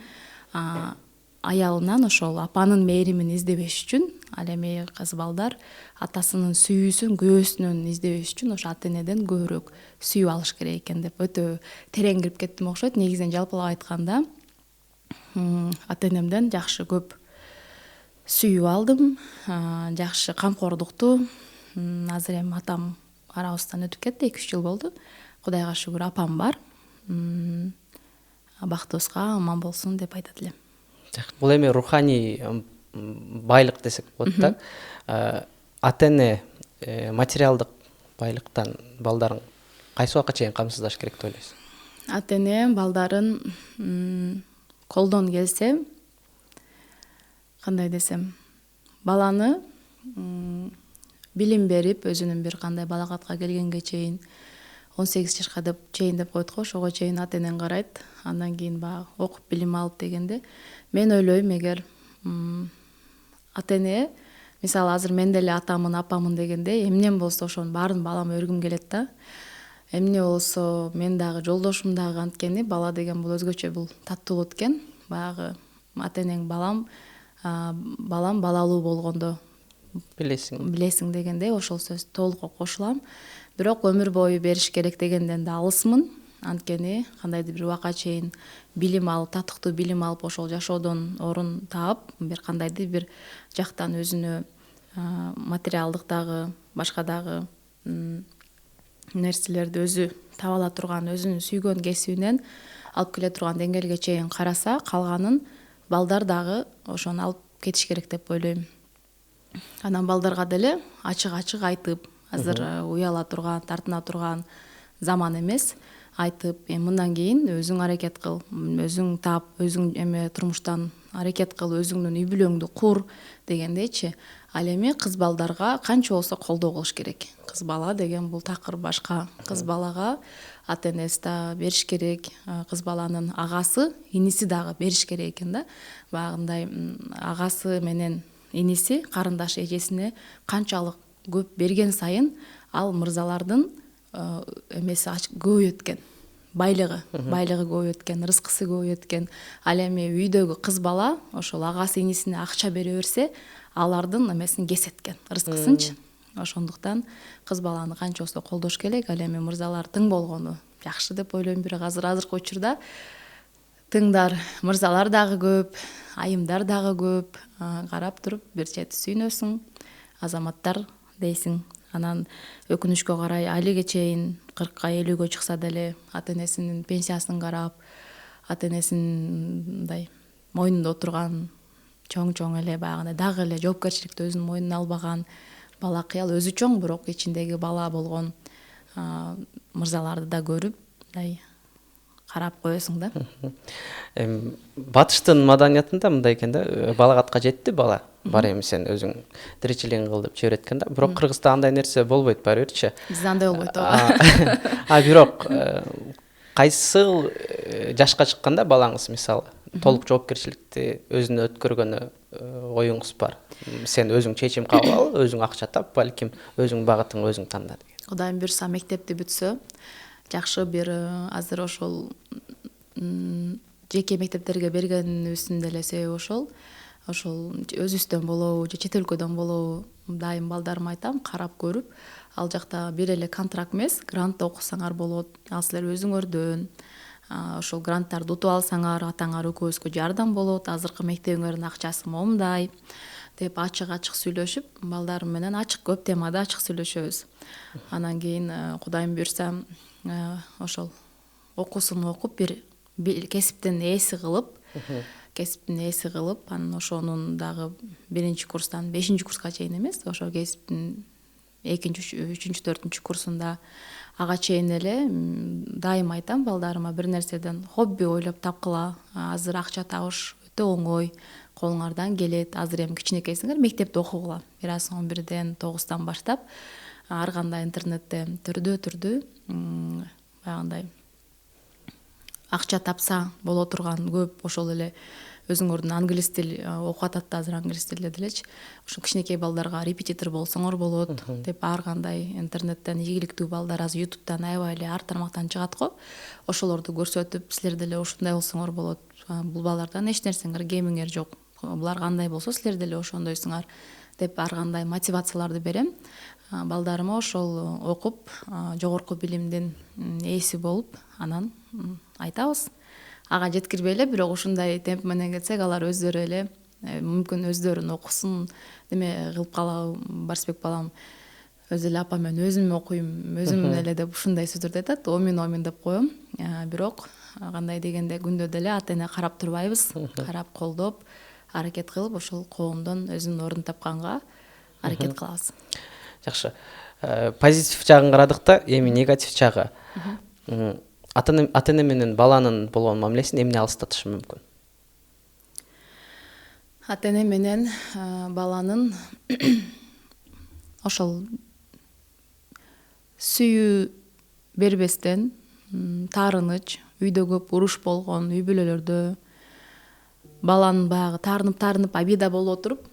аялынан ошол апанын мээримин издебеш үчүн, ал эми кыз балдар атасынын сүйүүсүн, күйөөсүнөн издебеш үчүн ошо ата энеден көбүрөөк сүйүп алыш керек экен деп өтө терең кирип кеттим окшойт. Негизинен жалпылап айтканда ата энемден жакшы көп сүйүү алдым, жакшы камкордукту. Азыр эми атам арабыздан өтүп кетти, 2-3 жыл болду. Кудайга шүгүр апам бар. Бактыбызга аман болсун деп айтат элем. Бул эми руханий байлык десек болот да. Ата эне материалдык байлыктан балдарын кайсы убакка чейин камсыздаш керек деп ойлойсуз? Ата эне балдарын колдон келсе, кандай десем, баланы билим берип, өзүнүн бир кандай балагатка келгенге чейин, 18 жашка чейин деп коет го, ошого чейин ата энең карайт. Андан кийин баягы окуп билим алып дегенде, мен ойлойм, эгер ата эне, мисалы азыр мен деле атамын, апамын дегенде, эмнем болсо ошонун баарын балама өргүм келет да. Эмне болсо мен дагы, жолдошум дагы, анткени бала деген бул өзгөчө, бул таттуулук экен. Баягы ата энең балам балалуу болгондо билесиң дегенде, ошол сөз толук кошулам. Бирок өмүр бою бериш керек дегенден да алысмын. Анткени кандайдыр бир убакка чейин билим алып, татыктуу билим алып, ошол жашоодон орун таап, бир кандайдыр бир жактан өзүнө материалдык дагы, башка дагы нерселерди өзү таба ала турган, өзүнүн сүйгөн кесибинен алып келе турган деңгээлге чейин караса, калганын балдар дагы ошону алып кетиш керек деп ойлойм. Анан балдарга деле ачык айтып, азыр уяла турган, тартына турган заман эмес, айтып, мындан кийин өзүң аракет кыл, өзүң таап, өзүң турмуштан аракет кыл, өзүңдүн үй бүлөңдү кур дегендейчи. Ал эми кыз балдарга канча болсо колдоо кылыш керек. Кыз бала деген бул такыр башка. Кыз балага ата энеси да бериш керек, кыз баланын агасы, иниси дагы бериш керек экен да. Баягындай агасы менен иниси карындаш эжесине канчалык көп берген сайын ал мырзалардын эмеси көбөйөт экен. Байлыгы көбөйөт экен, рызкысы көбөйөт экен. Ал эми үйдөгү кыз бала ошол агасы инисине акча бере берсе, алардын эмесин кесет экен, рызкысынчы. Ошондуктан кыз баланы канча болсо колдош керек. Ал эми мырзалар тың болгону жакшы деп ойлойм. Бирок азыркы учурда тыңдар мырзалар дагы көп, айымдар дагы көп. Карап туруп бир чети сүйнөсүң, азаматтар дейсиң. Анан өкүнүчкө карай алиге чейин 40-ка 50-гө чыкса деле ата энесинин пенсиясын карап, ата энесинин мындай мойнунда отурган чоң эле баягы дагы эле жоопкерчиликти өзүнүн мойнуна албаган балакый, ал өзү чоң бирок ичиндеги бала болгон мырзаларды да көрүп мындай карап коесуң да. Батыштын маданиятында мындай экен да, балагатка жетти бала, бар эми сен өзүң тиричилигиң кыл деп жиберет экен да. Бирок Кыргызда андай нерсе болбойт, баары бирчи. Бизде андай болбойт ооба. Бирок кайсыл жашка чыкканда балаңыз мисалы толук жоопкерчиликти өзүнө өткөргөнү оюңуз бар. Сен өзүң чечим кабыл ал, өзүң акча тап, балким өзүң багытың өзүң танда деген. Кудайым буйрса мектепти бүтсө, жакшы бир азыр ошол жеке мектептерге бергенибиздин деле себеби ошол өзүбүздөн болобу же чет өлкөдөн болобу, дайым балдарыма айтам, карап көрүп, ал жакта бир эле контракт эмес, грантта окусаңар болот, ал силер өзүңөрдөн ошол гранттарды утуп алсаңар, атаңар экөөбүзгө жардам болот, азыркы мектебиңердин акчасы момундай деп ачык сүйлөшүп, балдарым менен көп темада ачык сүйлөшөбүз. Анан кийин Кудайым буйрса ошол окуусун окуп бир кесиптин ээси кылып, анан ошонун дагы 1-курстан 5-курска чейин эмес, ошол кесиптин 2-, 3-, 4 курсунда ага чейин эле дайым айтам балдарыма, бир нерседен хобби ойлоп тапкыла. Азыр акча табыш өтө оңой, колуңардан келет. Азыр эми кичинекейсиңер, мектепте окугула. 1-11-ден 9-тан баштап ар кандай интернетте түрдүү баягындай акча тапса боло турган көп, ошол эле өзүңөрдүн англис тил окуп атат да, азыр англис тилде делечи. Ошо кичинекей балдарга репетитор болсоңор болот деп ар кандай интернеттен ийгиликтүү балдар азыр ютубтан аябай эле ар тармактан чыгат го. Ошолорду көрсөтүп, силер деле ушундай болсоңор болот. Бул балдардан эч нерсеңер кемиңер жок. Булар кандай болсо силер деле ошондойсуңар деп ар кандай мотивацияларды берем. Балдарыма ошол окуп, жогорку билимдин ээси болуп, анан айтабыз. Ага жеткирбей эле, бирок ушундай темп менен кетсек, алар өздөрү эле мүмкүн өздөрүн окусун неме кылып калабы. Барсбек балам өзү эле апа мен өзүм окуйм, өзүм эле деп ушундай сөздөрдү айтат. Омин деп коем. Бирок кандай дегенде күндө деле ата эне карап турбайбыз. Карап колдоп, аракет кылып, ошол коомдон өзүнүн ордун тапканга аракет кылабыз. Жакшы. Позитив жагын карадык да, эми негатив жагы. Ата эне менен баланын болгон мамилесин эмне алыстатышы мүмкүн? Ата эне менен баланын ошол сүйүү бербестен, таарыныч, үйдө көп уруш болгон үй бүлөлөрдө баланын баягы таарынып обида болуп отуруп,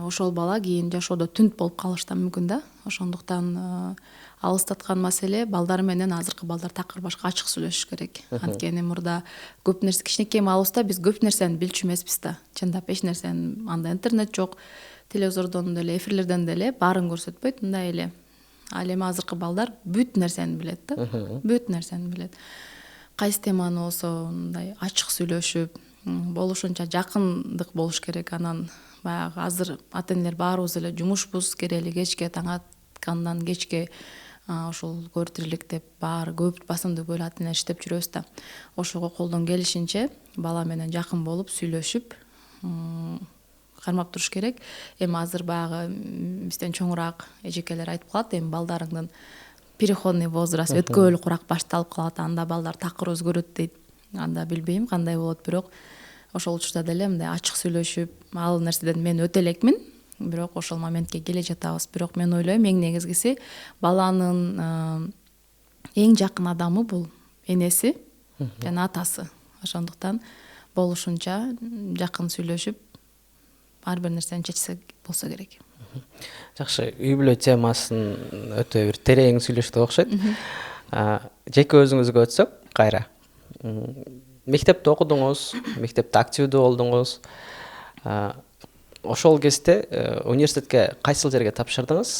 ошол бала кийин жашоодо түнт болуп калышы да мүмкүн да. Ошондуктан алыстаткан маселе балдар менен азыркы балдар такыр башка ачык сүйлөшүш керек. Анткени мурда көп нерсе кичинекей малыбызда биз көп нерсени билчү эмеспиз да. Чындап эч нерсени, анда интернет жок, телевизордон деле, эфирлерден деле баарын көрсөтпөйт, мындай эле. Ал эми азыркы балдар бүт нерсени билет да. Бүт нерсени билет. Кайсы теманы болсо мындай ачык сүйлөшүп, болушунча жакындык болуш керек. Анан баягы азыр ата энелер баарыбыз эле жумушпуз, керели кечке таң аткандан кечке ошол көр тирилик деп баары көп басымдуу бөлүп ата энелер иштеп жүрөбүз да. Ошого колдон келишинче бала менен жакын болуп сүйлөшүп кармап туруш керек. Эми азыр баягы бизден чоңураак эжекелер айтып калат, эми балдарыңдын переходный возраст, өткөбөл курак башталып калат, анда балдар такыр өзгөрөт дейт. Анда билбейм кандай болот, бирок ошол учурда деле мындай ачык сүйлөшүп, ал нерседен мен өтө элекмин, бирок ошол моментке келе жатабыз. Бирок мен ойлойм эң негизгиси баланын эң жакын адамы бул энеси жана атасы. Ошондуктан болушунча жакын сүйлөшүп ар бир нерсени чечсе болсо керек. Жакшы, үй бүлө темасын өтө бир терең сүйлөштүк окшойт. Жеке өзүңүзгө өтсөк кайра. Мектепте окудуңуз, мектепте активдүү болдуңуз. Ошол кезде университетке кайсыл жерге тапшырдыңыз?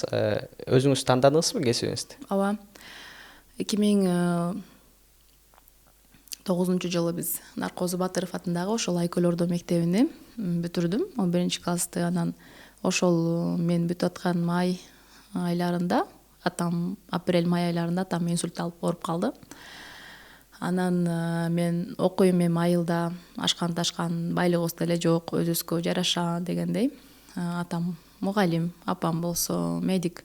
Өзүңүз тандадыңызбы кесибиңизди? Ооба. 2009 жылы биз Наркозу Батыров атындагы ошол Айкөл Ордо мектебини бүтүрдүм. 11-классты. Анан ошол мен бүтүп аткан май айларында, апрель-май айларында атам инсульт алып ооруп калды. Анан мен окуйм, эми айылда ашкан-ташкан, байлыгыбыз деле жок, өзүбүзгө жараша дегендей. Атам мугалим, апам болсо медик.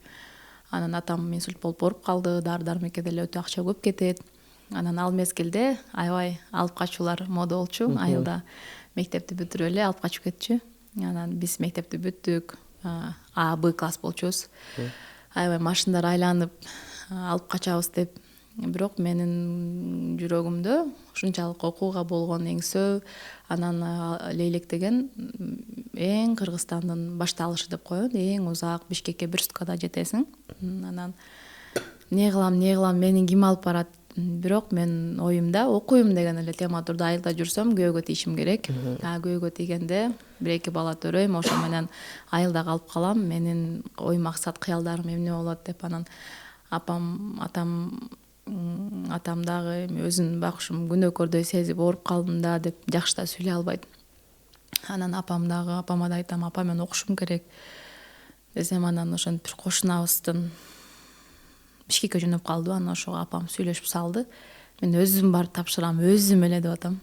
Анан атам инсульт болуп ооруп калды, дары-дармекке деле өтө акча көп кетет. Анан ал мезгилде аябай алып качуулар мода болчу. Айылда мектепти бүтүрүп эле алып качып кетчү. Анан биз мектепти бүттүк, А, Б класс болчубуз. Аябай машиналар айланып алып качабыз деп. Бирок менин жүрөгүмдө ушунчалык окууга болгон эңсөө, анан лейлектеген эң Кыргызстандын башталышы деп коет. Эң узак Бишкекке 1 суткада жетесиң. Анан не кылам, мени ким алып барат? Бирок мен оюмда окуйм деген эле тема турду. Айылда жүрсөм күйөөгө тийишим керек. Күйөөгө тийгенде 1-2 бала төрөйм, ошо менен айылда калып калам. Менин ой максат кыялдарым эмне болот деп. Анан атам дагы өзүнүн бакышым күнөөкөрдөй сезип ооруп калдым да деп жакшы да сүйлөй албайт. Анан апама да айтам, апа мен окушум керек десем, анан ошентип бир кошунабыздын Бишкекке жөнөп калды. Анан ошого апам сүйлөшүп салды. Мен өзүм барып тапшырам, өзүм эле деп атам.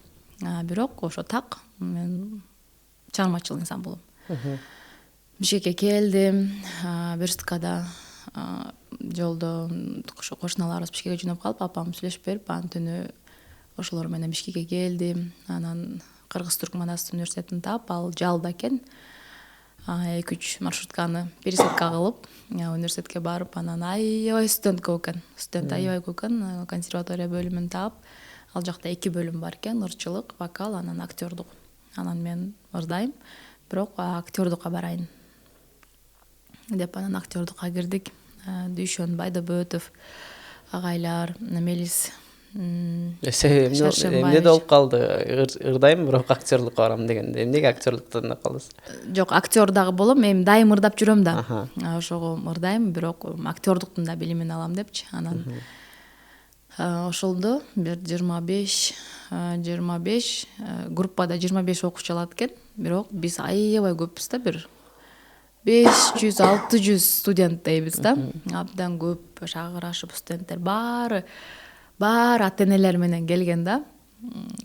Бирок ошо так, мен чыгармачыл инсан болом. Бишкекке келдим, 1 суткада жолдо ошо кошуналарыбыз Бишкекке жөнөп калып, апам сүйлөшүп берип, анан түнү ошолор менен Бишкекке келдим. Анан Кыргыз-Түрк Манас университетин таап, ал жалда экен. 2-3 маршрутканы пересадка кылып, университетке барып, анан аябай студент көп экен. Студент аябай көп экен. Консерватория бөлүмүн таап, ал жакта 2 бөлүм бар экен: ырчылык, вокал, анан актёрдук. Анан мен ырдайм, бирок актёрдукка барайын деп, анан актёрдукка кирдик. Дүйшөн Байдабөтов агайлар, Мелис эмне болуп калды? Ырдайм, бирок актерлукка барам дегенде эмнеге актерлуктан тандап калдыңыз? Жок, актер дагы болом, эми дайым ырдап жүрөм да. Ошого ырдайм, бирок актердуктун да билимин алам депчи. Анан ошолдо бир 25 группада 25 окуучу алат экен. Бирок биз аябай көппүз да, бир 500-600 студент дейбиз да. Абдан көп, шагыр ашып студенттер баары ата-энелер менен келген да.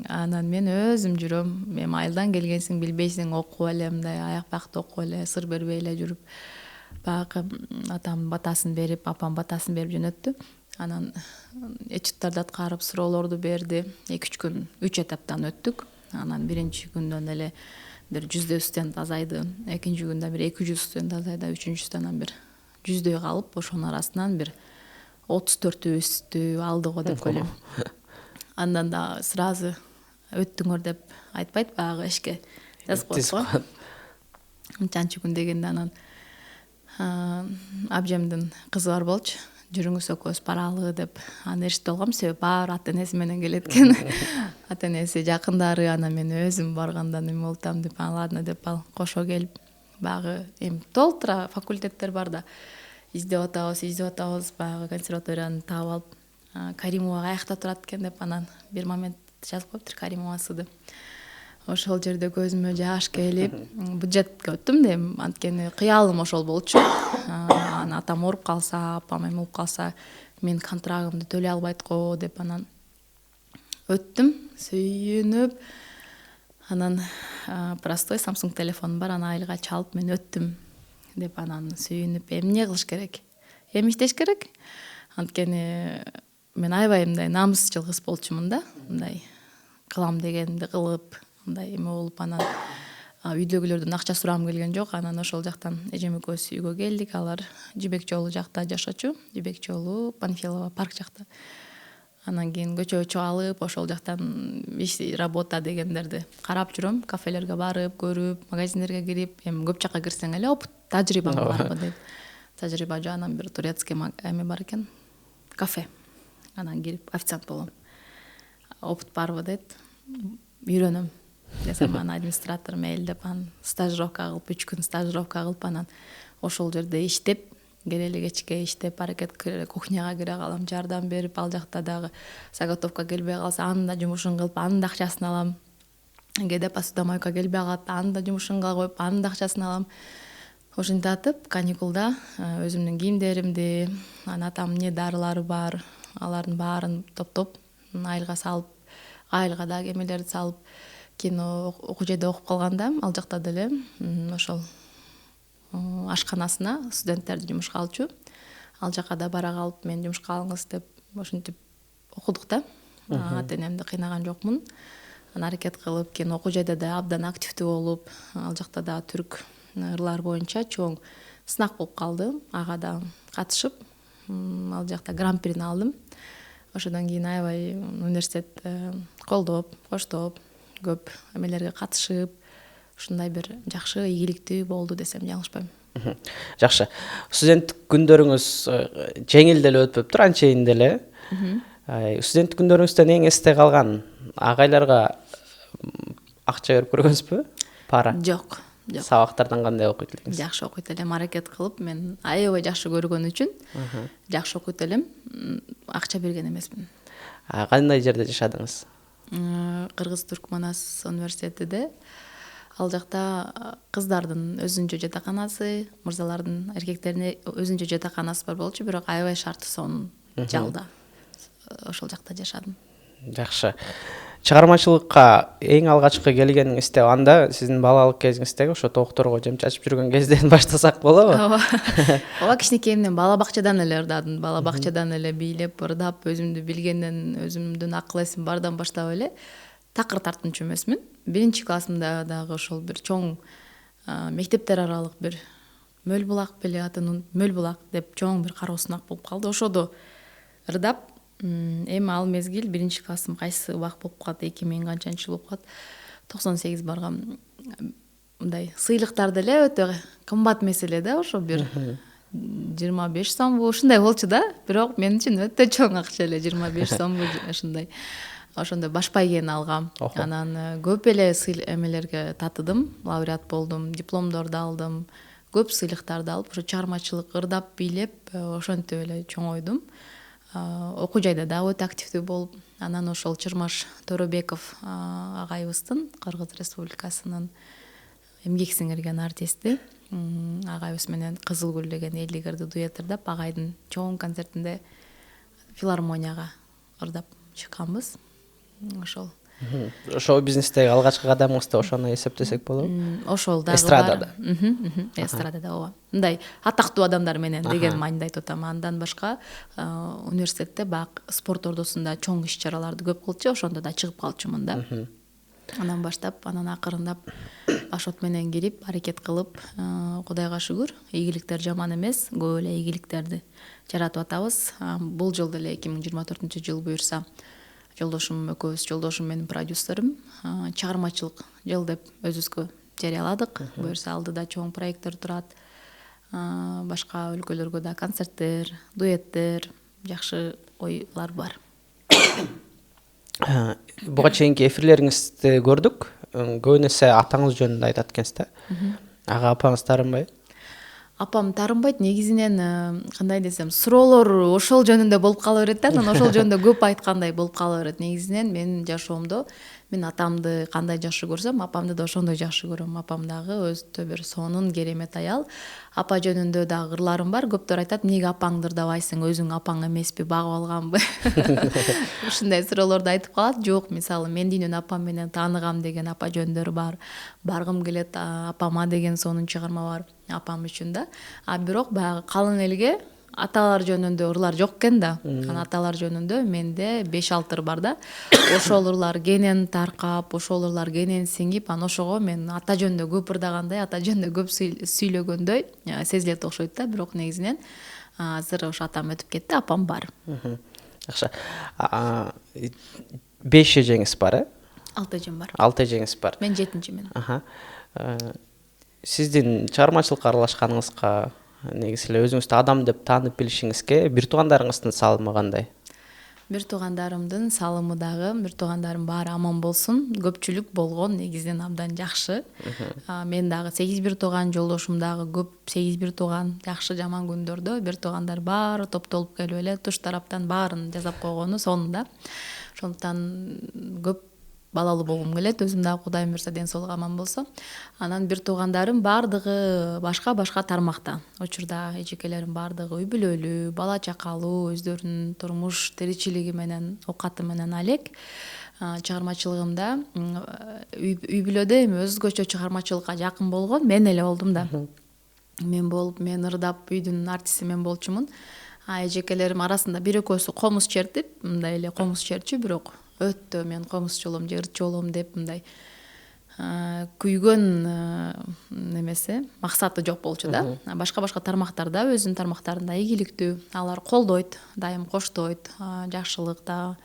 Анан мен өзүм жүрөм. Эми айылдан келгенсиң, билбейсиң, окуп эле, мындай аяк бакты окуп эле, сыр бербей эле жүрүп, баягы атам батасын берип, апам батасын берип жөнөттү. Анан этюдтарды аткарып, суроолорду берди. 2-3 күн 3 этаптан өттүк. Анан 1-чи күндөн эле бир 100 студент азайды. 2-нчи күндө бир 200 студент азайды. 3-нчүсүндө анан бир 100 калып, ошонун арасынан бир 34-үстү алдыго деп ойлойм. Андан да сразу өттүңөр деп айтпайт, баягы эшикке жазып коет. Анчанчы күн дегенде анан абжемдин кызы бар болчу. Жүрүңүз экөөбүз баралы деп. Аны эшитип алгам, себеби баары ата-энеси менен келет экен. Ата-энеси, жакындары. Анан мен өзүм барганда неме болуп атам деп, ладно деп кошо келип, баягы эми толтура факультеттер бар да. Издеп атабыз, баягы консерваторияны таап алып, Каримова каякта турат экен деп, анан бир момент жазып коюптур, Каримовасы деп. Ошол жерде көзүмө жаш келип, бюджетке өттүм дейм, анткени кыялым ошол болчу. Атам ооруп калса, апам эме болуп калса, мен контрагымды төлөй албайт го деп, анан өттүм, сүйүнүп. Анан простой Samsung телефонум бар, аны айылга чалып мен өттүм деп, анан сүйүнүп, эмне кылыш керек? Эми иштеш керек. Анткени мен аябай мындай намысчыл кыз болчумун да, мындай кылам дегенди кылып, мындай эме болуп, анан үйдөгүлөрдөн акча сурагым келген жок. Анан ошол жактан эжем экөөбүз үйгө келдик. Алар Жибек жолу жакта жашачу. Жибек жолу Панфилова парк жакта. Анан кийин көчөгө чыгып алып, ошол жактан иш, работа дегендерди карап жүрөм. Кафелерге барып, көрүп, магазиндерге кирип, эми көп жака кирсең эле опыт, тажрыйбаң барбы дейт. Тажрыйба жагынан бир турецкий эме бар экен, кафе. Анан кирип официант болом. Опыт барбы дейт. Үйрөнөм десем, анан администратор мейлдеп, анан стажировка кылып, 3 күн стажировка кылып, анан ошол жерде иштеп, келели кечке иштеп, аракет кухняга кире калам, жардам берип, ал жакта дагы заготовка келбей калса, анын да жумушун кылып, анын да акчасын алам. Кээде посудомойка келбей калат, анын да жумушун кыла коюп, анын да акчасын алам. Ошентип атып, каникулда өзүмдүн кийимдеримди, анан атамдын эмне дарылары бар, алардын баарын топтоп, айылга салып, айылга дагы эмелерди салып, кийин окуу жайда окуп калганда, ал жакта деле ошол ашканасына студенттерди жумушка алчу. Ал жака да бара калып, мен жумушка алыңыз деп, ошентип окудук да. Ата-энемди кыйнаган жокмун. Анан аракет кылып, кийин окуу жайда да абдан активдүү болуп, ал жакта да түрк ырлар боюнча чоң сынак болуп калды. Ага да катышып, ал жакта гран-прини алдым. Ошондон кийин аябай университет колдоп, коштоп, көп эмелерге катышып, ушундай бир жакшы, ийгиликтүү болду десем жаңылышпайм. Жакшы. Студенттик күндөрүңүз жеңил деле өтүптүр, анчейин деле. Студенттик күндөрүңүздөн эң эсте калган агайларга акча берип көргөнсүзбү? Пара? Жок. Сабактардан кандай окуйт элеңиз? Жакшы окуйт элем, аракет кылып, мен аябай жакшы көргөн үчүн жакшы окуйт элем, акча берген эмесмин. Кандай жерде жашадыңыз? Кыргыз-Түрк Манас университетиде. Ал жакта кыздардын өзүнчө жатаканасы, мырзалардын, эркектердин өзүнчө жатаканасы бар болчу, бирок аябай шарты сонун жалда. Ошол жакта жашадым. Жакшы. Чыгармачылыкка эң алгачкы келгениңизде, анда сиздин балалык кезиңиздеги ошо доокторго жем чачып жүргөн кезден баштасак болобу? Ооба, кичинекейимден бала бакчадан эле ырдадым. Бала бакчадан эле бийлеп, ырдап, өзүмдү билгенден, өзүмдүн акыл эсим бардан баштап эле такыр тартынчу эмесмин. 1-классымда дагы ошол бир чоң мектептер аралык бир Мөл булак беле атын Мөл булак деп чоң бир кароо сынак болуп калды. Ошодо ырдап, эми ал мезгил 1-классым кайсы убак болуп калат, 2000 канчанчы жыл болуп калат, 98 баргам. Мындай сыйлыктар деле өтө кымбат меселе да, ошо бир 25 сомбу ушундай болчу да, бирок мен үчүн өтө чоң акча эле, 25 сомбу ушундай. Ошондо башпай кийин алгам. Анан көп эле эмелерге татыдым, лауреат болдум, дипломдорду алдым, көп сыйлыктарды алып, ошо чыгармачылык ырдап, бийлеп, ошентип эле чоңойдум. Окуу жайда дагы өтө активдүү болуп, анан ошол Чырмаш Торобеков агайыбыздын, Кыргыз Республикасынын эмгек сиңирген артисти, агайыбыз менен Кызыл гүл деген элдигерди дуэт ырдап, агайдын чоң концертинде филармонияга ырдап чыкканбыз. Ошол. Шоу бизнестеги алгачкы кадамыңыз да ошону эсептесек болобу? Ошол дагы эстрадада. Эстрадада, ооба. Мындай атактуу адамдар менен деген мааниде айтып атам. Андан башка университетте бак спорт ордосунда чоң иш-чараларды көп кылчу, ошондо да чыгып калчумун да. Анан баштап, анан акырындап ашот менен кирип, аракет кылып, Кудайга шүгүр, ийгиликтер жаман эмес, көп эле ийгиликтерди жаратып атабыз. Бул жыл деле 2024-жыл буюрса, жолдошум экөөбүз, жолдошум менин продюсерим, чыгармачылык жыл деп өзүбүзгө жарыяладык. Буюрса алдыда чоң проекттер турат. Башка өлкөлөргө да концерттер, дуэттер, жакшы ойлор бар. Буга чейинки эфирлериңизди көрдүк. Көбүн эсе атаңыз жөнүндө айтат экенсиз да. Ага апаңыз таарынбайбы? Апам таарынбайт, негизинен кандай десем, суроолор ошол жөнүндө болуп кала берет да, анан ошол жөнүндө көп айткандай болуп кала берет. Негизинен менин жашоомдо мен атамды кандай жакшы көрсөм, апамды да ошондой жакшы көрөм. Апам дагы өтө бир сонун, керемет аял. Апа жөнүндө дагы ырларым бар. Көптөр айтат, эмнеге апаңды ырдабайсың, өзүң апаң эмеспи, багып алганбы? Ушундай суроолорду айтып калат. Жок, мисалы, мен дүйнөнү апам менен тааныгам деген апа жөндөр бар. Баргым келет апама деген сонун чыгарма бар апам үчүн да. Бирок баягы калың элге аталар жөнүндө ырлар жок экен да. Анан аталар жөнүндө менде 5-6 ыр бар да. Ошол ырлар кенен таркап, ошол ырлар кенен сиңип, анан ошого мен ата жөнүндө көп ырдагандай, ата жөнүндө көп сүйлөгөндөй сезилет окшойт да. Бирок негизинен азыр ошо атам өтүп кетти, апам бар. Жакшы. 5 эжеңиз бар, 6 эжем бар. 6 эжеңиз бар. Мен 7-мен. Сиздин чыгармачылыкка аралашканыңызга, негизи эле өзүңүздү адам деп таанып билишиңизге бир туугандарыңыздын салымы кандай? Бир туугандарымдын салымы дагы, бир туугандарым баары аман болсун. Көпчүлүк болгон негизинен абдан жакшы. Мен дагы 8 бир тууган, жолдошум дагы көп 8 бир тууган. Жакшы жаман күндөрдө бир туугандар баары топтолуп келип эле туш тараптан баарын жасап койгону сонунда. Ошондуктан көп балалуу болгум келет, өзүм дагы Кудайым буйрса ден соолук аман болсо. Анан бир туугандарым баардыгы башка тармакта. Учурда эжекелерим баардыгы үй бүлөлүү, бала чакалуу, өздөрүнүн турмуш тиричилиги менен, оокаты менен алек. Чыгармачылыгымда үй бүлөдө эми өзгөчө чыгармачылыкка жакын болгон мен эле болдум да. Мен ырдап үйдүн артисти мен болчумун. Эжекелерим арасында бир экөөсү комуз чертип, мындай эле комуз чертчү, бирок өтө мен комузчу болом же ырчы болом деп мындай күйгөн немеси максаты жок болчу да. Башка тармактарда, өзүнүн тармактарында ийгиликтүү, алар колдойт, дайым коштойт, жакшылыкта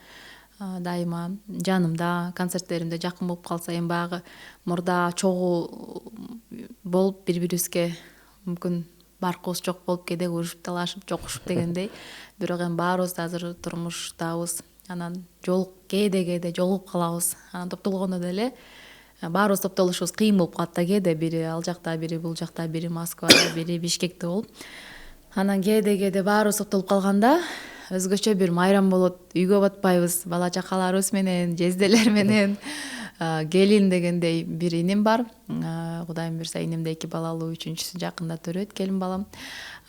дайыма жанымда, концерттеримде жакын болуп калса, эми баягы мурда чогуу болуп бири-бирибизге мүмкүн баркыбыз жок болуп кээде урушуп талашып жокушуп дегендей. Бирок эми баарыбыз да азыр турмуштабыз. Анан кээде жолугуп калабыз. Анан топтолгондо деле баарыбыз топтолушубуз кыйын болуп калат да кээде. Бири ал жакта, бири бул жакта, бири Москвада, бири Бишкекте болуп. Анан кээде баарыбыз топтолуп калганда өзгөчө бир майрам болот. Үйгө батпайбыз, бала чакаларыбыз менен, жезделер менен. Келин дегендей бир иним бар. Кудайым буйрса инимде 2 балалуу, 3-үчүсү жакында төрөйт, келин балам.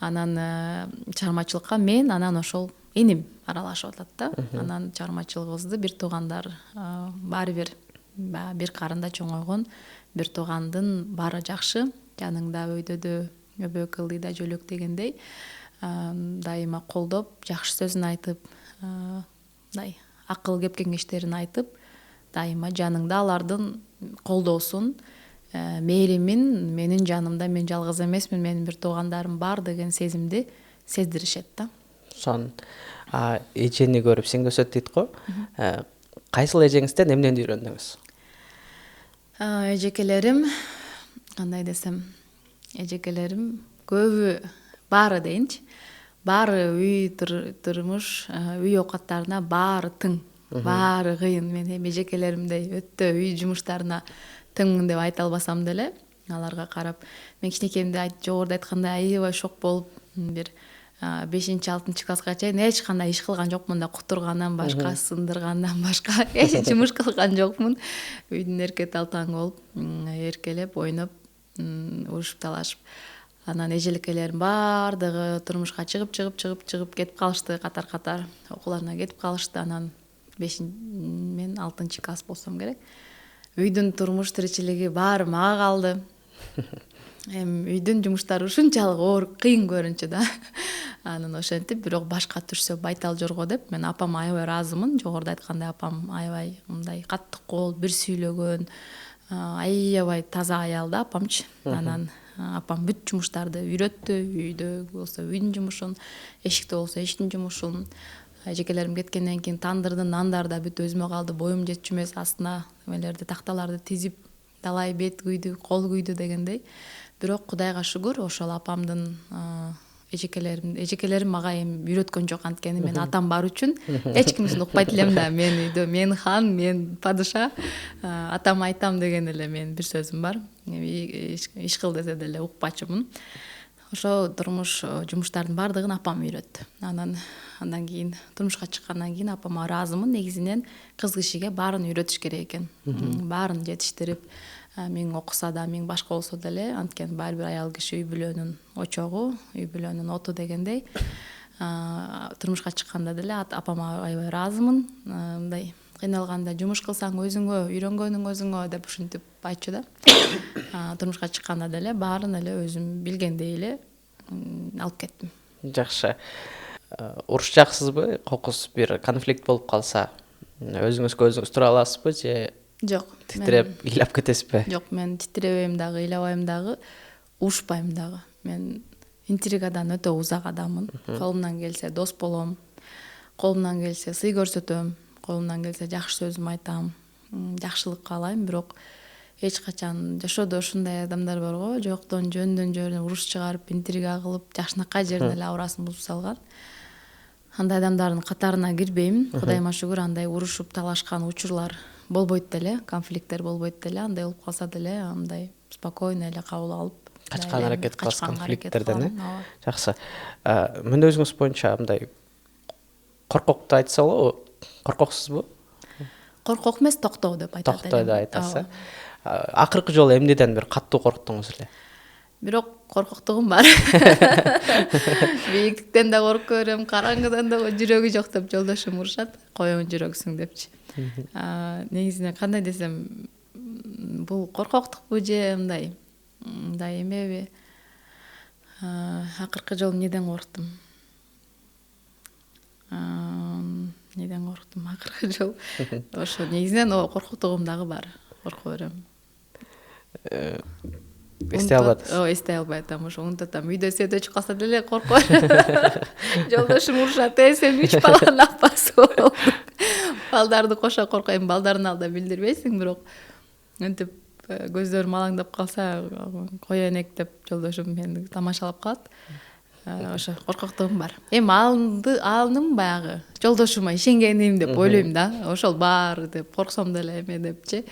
Анан чыгармачылыкка мен, анан ошол иним аралашып атат да. Анан чыгармачылыгыбызды бир туугандар баары бир карында чоңойгон бир туугандын баары жакшы. Жаныңда өйдөдө өбө кылдыйда жөлөк дегендей дайыма колдоп, жакшы сөзүн айтып, мындай акыл кеп кеңештерин айтып, дайыма жаныңда алардын колдоосун, мээримин менин жанымда, мен жалгыз эмесмин, менин бир туугандарым бар деген сезимди сездиришет да. Сон эжени көрүп сиңди өсөт дейт го. Кайсыл эжеңизден эмнени үйрөндүңүз? Эжекелерим, кандай десем, эжекелерим көбү, баары дейинчи, баары үй турмуш, үй оокаттарына баары тың, баары кыйын. Мен эми эжекелеримдей өтө үй жумуштарына тыңмын деп айта албасам деле, аларга карап мен кичинекейимде жогоруда айткандай аябай шок болуп, бир 5-6 класска чейин эч кандай иш кылган жокмун да, кутургандан башка, сындыргандан башка эч жумуш кылган жокмун. Үйдүн эрке талтаңы болуп, эркелеп, ойноп, урушуп талашып. Анан эжекелерим баардыгы турмушка чыгып кетип калышты, катар окууларына кетип калышты. Анан 5-мен 6 класс болсом керек. Үйдүн турмуш тиричилиги баары мага калды. Эми үйдүн жумуштары ушунчалык оор, кыйын көрүнчү да. Анан ошентип, бирок башка түшсө байтал жорго деп, мен апама аябай ыраазымын. Жогоруда айткандай, апам аябай мындай катты кол, бир сүйлөгөн, аябай таза аял да апамчы. Анан апам бүт жумуштарды үйрөттү. Үйдө болсо үйдүн жумушун, эшикте болсо эшиктин жумушун. Эжекелерим кеткенден кийин тандырдын нандары да бүт өзүмө калды. Боюм жетчү эмес, астына эмелерди, такталарды тизип, далай бет күйдү, кол күйдү дегендей. Бирок Кудайга шүгүр, ошол апамдын эжекелерим мага эми үйрөткөн жок. Анткени мен атам бар үчүн эч кимдин укпайт элем да. Мен үйдө мен хан, мен падыша, атам айтам деген эле менин бир сөзүм бар. Иш кыл десе деле укпачумун. Ошо турмуш жумуштардын баардыгын апам үйрөттү. Андан кийин турмушка чыккандан кийин апама ыраазымын. Негизинен кыз кишиге баарын үйрөтүш керек экен. Баарын жетиштирип, миң окуса да, миң башка болсо деле, анткени баары бир аял киши үй бүлөнүн очогу, үй бүлөнүн оту дегендей. Турмушка чыкканда деле апама аябай ыраазымын. Мындай кыйналганда жумуш кылсаң өзүңө, үйрөнгөнүң өзүңө деп ушинтип айтчу да. Турмушка чыкканда деле баарын эле өзүм билгендей эле алып кеттим. Жакшы. Урушчаксызбы? Кокус бир конфликт болуп калса, өзүңүзгө өзүңүз тура аласызбы же Жок. титиреп ыйлап кетесизби? Жок, мен титиребейм дагы, ыйлабайм дагы, урушпайм дагы. Мен интригадан өтө узак адаммын. Колумдан келсе дос болом. Колумдан келсе сый көрсөтөм. Колумдан келсе жакшы сөзүм айтам. Жакшылык каалайм, бирок эч качан жашоодо ушундай адамдар барго, жоктон жөндөн жөрүнө уруш чыгарып, интрига кылып, жакшынакай жерине эле аурасын бузуп салган. Андай адамдардын катарына кирбейм. Кудайыма шүгүр, андай урушуп талашкан учурлар болбойт деле, конфликттер болбойт деле. Андай болуп калса деле, андай спокойно эле кабыл алып, Качкан аракет кыласыз конфликттерден, Ооба. Жакшы. Мен өзүңүз боюнча мындай коркокту айтса болобу? Коркоксузбу? Коркок эмес, токтоо деп айтат элем. Токтойду айтасыз. Акыркы жолу эмнеден бир каттуу корктуңуз эле? Бирок коркоктугум бар. Бийиктиктен да коркуп берем, караңгыдан да жүрөгү жок деп жолдошум урушат. Коең жүрөгсүң депчи. Негизинен кандай десем, бул коркоктукпу же мындай эмеби? Акыркы жолу эмнеден корктум? Неден корктум акыркы жолу? Ошо негизинен коркоктугум дагы бар. Коркуп берем. Эстей албадыңыз? Эстей албай атам. Ошо унутуп атам. Үйдө свет өчүп калса деле коркуп берем. Жолдошум урушат, сен 3 баланын апасы болдуң. Балдарды кошо коркойм. Балдардын алдында билдирбейсиң, бирок антип көздөрүм алаңдап калса, коеюнек деп жолдошум мени тамашалап калат. Ошо коркоктугум бар. Эми алдым баягы жолдошума ишенгеним деп ойлойм да. Ошол бар деп корксом деле эме депчи.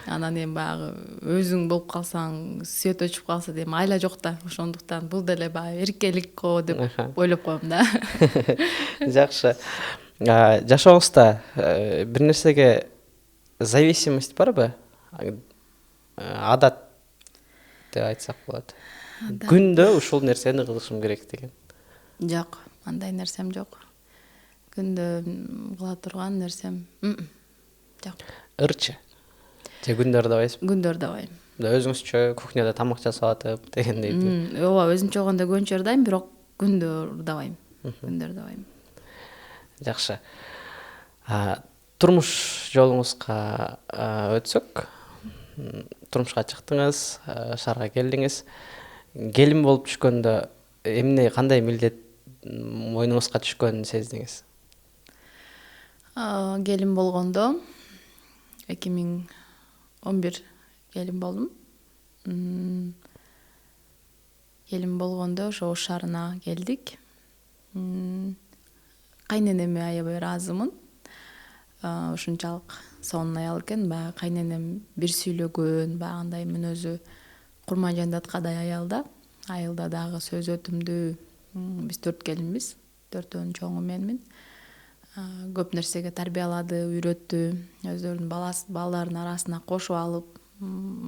Анан эми баягы өзүң болуп калсаң, свет өчүп калса эми айла жок да. Ошондуктан бул деле баягы эркелик го деп ойлоп коем да. Жакшы. Жашооңузда бир нерсеге зависимость барбы? Адат деп айтсак болот. Күндө ушул нерсени кылышым керек деген. Жок, андай нерсем жок. Күндө кыла турган нерсем жок. Ырчы. Же күндөрү дабайсызбы? Күндөрү дабайм. Өзүңүзчө кухняда тамак жасап атып дегендей. Ооба, өзүмчө болгондо көбүнчө ырдайм, бирок күндөрү дабайм. Күндөрү дабайм. Жакшы. Турмуш жолуңузга өтсөк, турмушка чыктыңыз, шаарга келдиңиз. Келин болуп түшкөндө эмне, кандай милдет мойнуңузга түшкөнүн сездиңиз? Келин болгондо 2011 келин болдум. Келин болгондо ошо Ош шаарына келдик. Кайненеме аябай ыраазымын. Ушунчалык сонун аял экен. Баягы кайненем бир сүйлөгөн, баягы андай мүнөзү курман жандаткадай аял да. Айылда дагы сөз өтүмдүү. Биз 4 келинбиз. 4өөнүн чоңу менмин. Көп нерсеге тарбиялады, үйрөттү. Өздөрүнүн балдарынын арасына кошуп алып,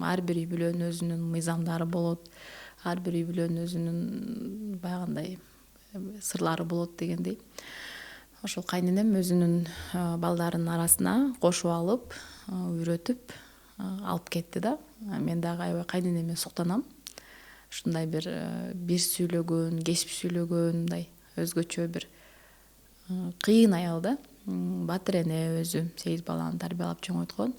ар бир үй бүлөнүн өзүнүн мыйзамдары болот. Ар бир үй бүлөнүн өзүнүн баягындай сырлары болот дегендей. Ошол кайненем өзүнүн балдарынын арасына кошуп алып, үйрөтүп алып кетти да. Мен дагы аябай кайненеме суктанам. Ушундай бир сүйлөгөн, кесип сүйлөгөн, мындай өзгөчө бир кыйын аял да. Батыр эне өзү 8 баланы тарбиялап чоңойткон.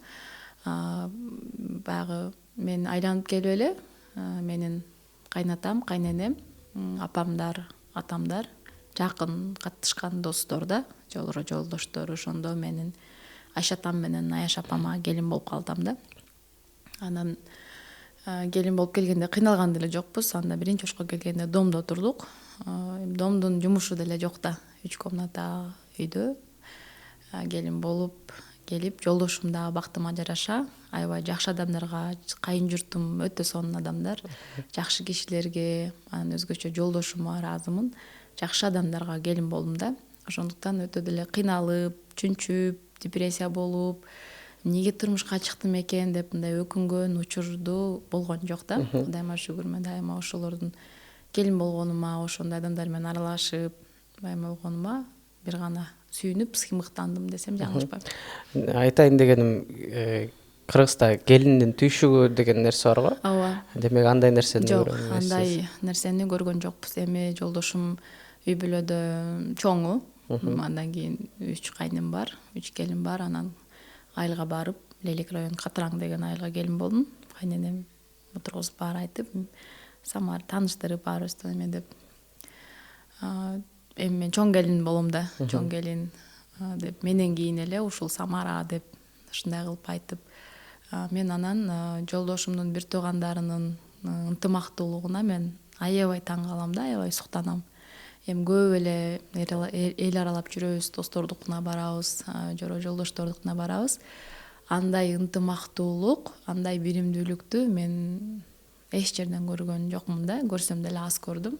Баягы мен айланып келип эле менин кайнатам, кайненем, апамдар, атамдар жакын катышкан достор да, жолдоштор. Ошондо менин Айша атам менен Аяш апама келин болуп калдым да. Анан келин болуп келгенде кыйналган деле жокпуз. Анда биринчи Ошко келгенде домдо турдук. Домдун жумушу деле жок да. 3 комната үйдө келин болуп келип, жолдошум дагы бактыма жараша аябай жакшы адамдарга, кайын журтум өтө сонун адамдар, жакшы кишилерге, анан өзгөчө жолдошума ыраазымын. Жакшы адамдарга келин болдум да. Ошондуктан өтө деле кыйналып, чүнчүп, депрессия болуп, эмнеге турмушка чыктым экен деп мындай өкүнгөн учурду болгон жок да. Кудайыма шүгүр, мен дайыма ошолордун келин болгонума, ошондой адамдар менен аралашып болгонума бир гана сүйүнүп, сыймыктандым десем жаңылышпайм. Айтайын дегеним, Кыргызда келиндин түйшүгү деген нерсе бар го? Ооба. Демек андай нерсени Жок, андай нерсени көргөн жокпуз. Эми жолдошум үй бүлөдө чоңу. Андан кийин 3 кайным бар, 3 келин бар. Анан айылга барып, Лелек район Катыраң деген айылга келин болдум. Кайненем отургузуп баары айтып, Самар тааныштырып баарыбызды эме деп. Эми мен чоң келин болом да, чоң келин деп менен кийин эле ушул Самара деп ушундай кылып айтып, мен анан жолдошумдун бир туугандарынын ынтымактуулугуна мен аябай таң калам да, аябай суктанам. Эми көп эле эл аралап жүрөбүз, достордукуна барабыз, жолдоштордукуна барабыз. Андай ынтымактуулук, андай биримдүүлүктү мен эч жерден көргөн жокмун да, көрсөм деле аз көрдүм.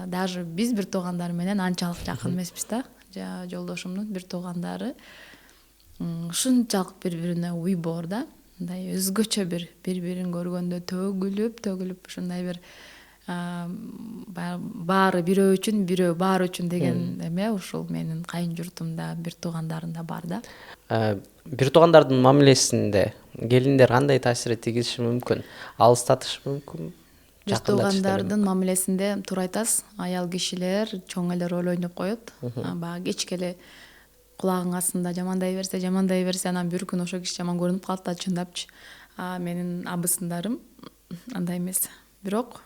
Даже биз бир туугандар менен анчалык жакын эмеспиз да. Жолдошумдун бир туугандары ушунчалык бири-бирине уй боор да. Мындай өзгөчө бири-бирин көргөндө төгүлүп ушундай бир баары бирөө үчүн, бирөө баары үчүн деген эме ушул менин кайын журтумда бир туугандарымда бар да. Бир туугандардын мамилесинде келиндер кандай таасир тийгизиши мүмкүн? Алыстатышы мүмкүн? Бир туугандардын мамилесинде туура айтасыз, аял кишилер чоң эле роль ойноп коет. Баягы кечке эле кулагың астында жамандай берсе, анан бир күн ошол киши жаман көрүнүп калат да, чындапчы. Менин абысындарым андай эмес. Бирок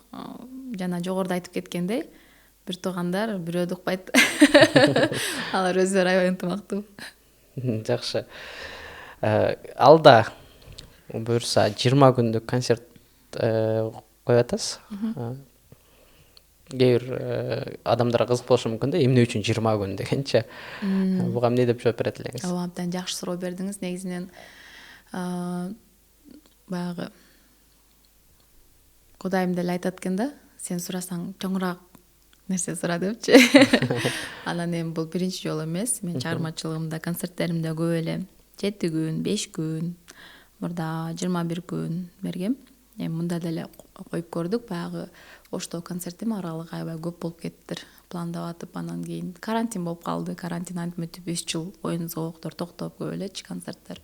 жана жогоруда айтып кеткендей, бир туугандар бирөөдү укпайт. Алар өздөрү аябай ынтымактуу. Жакшы. Алда буюрса 20 күндүк концерт коюп атасыз. Кээ бир адамдарга кызык болушу мүмкүн да, эмне үчүн 20 күн дегенче. Буга эмне деп жооп берет элеңиз? Абдан жакшы суроо бердиңиз. Негизинен баягы Кудайым деле айтат экен да, сен сурасаң чоңураак нерсе сура депчи. Анан эми бул биринчи жолу эмес. Мен чыгармачылыгымда, концерттеримде көп эле 7 күн, 5 күн, мурда 21 күн бергем. Эми мында деле коюп көрдүк. Баягы Ошто концертим аралыгы аябай көп болуп кеттир. Пландап атып, анан кийин карантин болуп калды. Карантин антип 3 жыл оюн зоокдор токтоп көп элечи концерттер.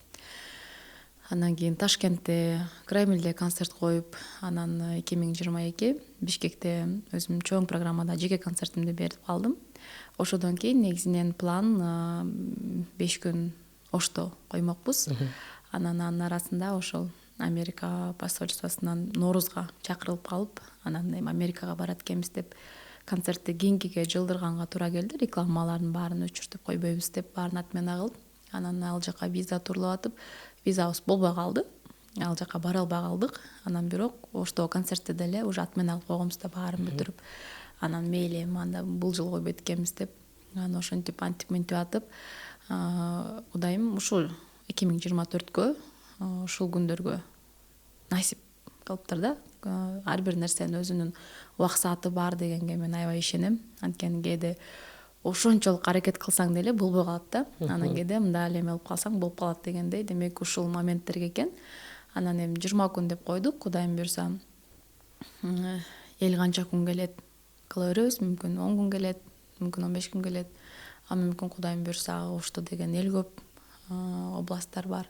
Анан кийин Ташкентте, Кремльде концерт коюп, анан 2022 Бишкекте өзүм чоң программада жеке концертимди берип калдым. Ошодон кийин негизинен план 5 күн Ошто коймокпуз. Анан арасында ошол Америка посольствосунан Ноорузга чакырылып калып, анан эми Америкага барат экенбиз деп концертти кийинкиге жылдырганга туура келди. Рекламалардын баарын өчүртүп койбойбуз деп баарын отмена кылып, анан ал жака виза туруп атып, визабыз болбой калды. Ал жака бара албай калдык. Анан бирок Ошто концертти деле уже отмена кылып койгонбуз да, баарын бүтүрүп. Анан мейли анда бул жыл койбойт экенбиз деп, анан ошентип мынтип атып, Кудайым ушул 2024кө ушул күндөргө насип кылыптыр да. Ар бир нерсенин өзүнүн убак сааты бар дегенге мен аябай ишенем. Анткени кээде ошончолук аракет кылсаң деле болбой калат да. Анан кээде мындай эле эме болуп калсаң болуп калат дегендей. Демек ушул моменттерге экен. Анан эми 20 күн деп койдук. Кудайым буйрса, эл канча күн келет кыла беребиз. Мүмкүн 10 күн келет, мүмкүн 15 күн келет. Мүмкүн Кудайым буйрса Ошто деген эл көп, областтар бар.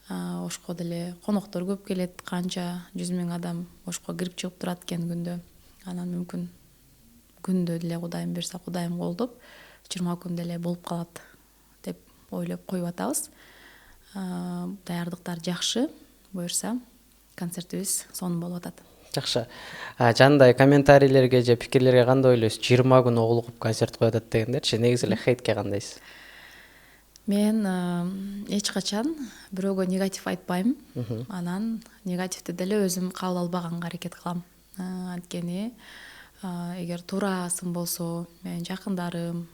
Ошко деле коноктор көп келет, канча 100 000 адам Ошко кирип чыгып турат экен күндө. Анан мүмкүн күндө деле Кудайым буйрса, Кудайым колдоп 20 күн деле болуп калат деп ойлоп коюп атабыз. Даярдыктар жакшы, буйрса концертибиз сонун болуп атат. Жакшы. Жандай комментарийлерге же пикирлерге кандай ойлойсуз? 20 күн оглугуп концерт коюп атат дегендерчи, негизи эле хейтке кандайсыз? Мен эч качан бирөөгө негатив айтпайм. Анан негативди деле өзүм кабыл албаганга аракет кылам. Анткени эгер туура сын болсо, менин жакындарым,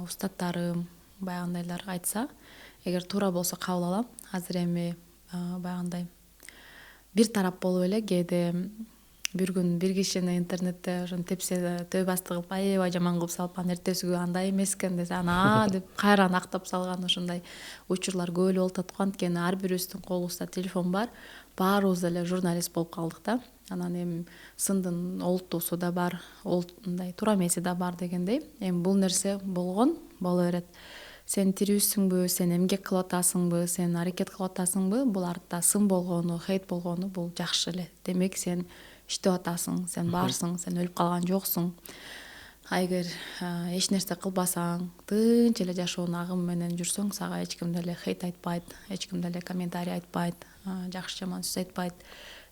устаттарым, баягындайлар айтса, эгер туура болсо кабыл алам. Азыр эми баягындай бир тарап болуп эле кээде бир күн бир кишини интернетте ошон тепсе төбө басты кылып аябай жаман кылып салып, анан эртеси күнү андай эмес экен десе, ана деп кайрадан актап салган ошондой учурлар көп эле болуп атат го. Анткени ар бирибиздин колубузда телефон бар, баарыбыз эле журналист болуп калдык да. Анан эми сындын олуттуусу да бар, мындай туура эмеси да бар дегендей. Эми бул нерсе болгон, боло берет. Сен тирүүсүңбү, сен эмгек кылып атасыңбы, сен аракет кылып атасыңбы, бул артта сын болгону, хейт болгону бул жакшы эле. Демек сен иштеп атасың, сен барсың, сен өлүп калган жоксуң. эгер эч нерсе кылбасаң, тынч эле жашоонун агымы менен жүрсөң, сага эч ким деле хейт айтпайт, эч ким деле комментарий айтпайт, жакшы жаман сөз айтпайт,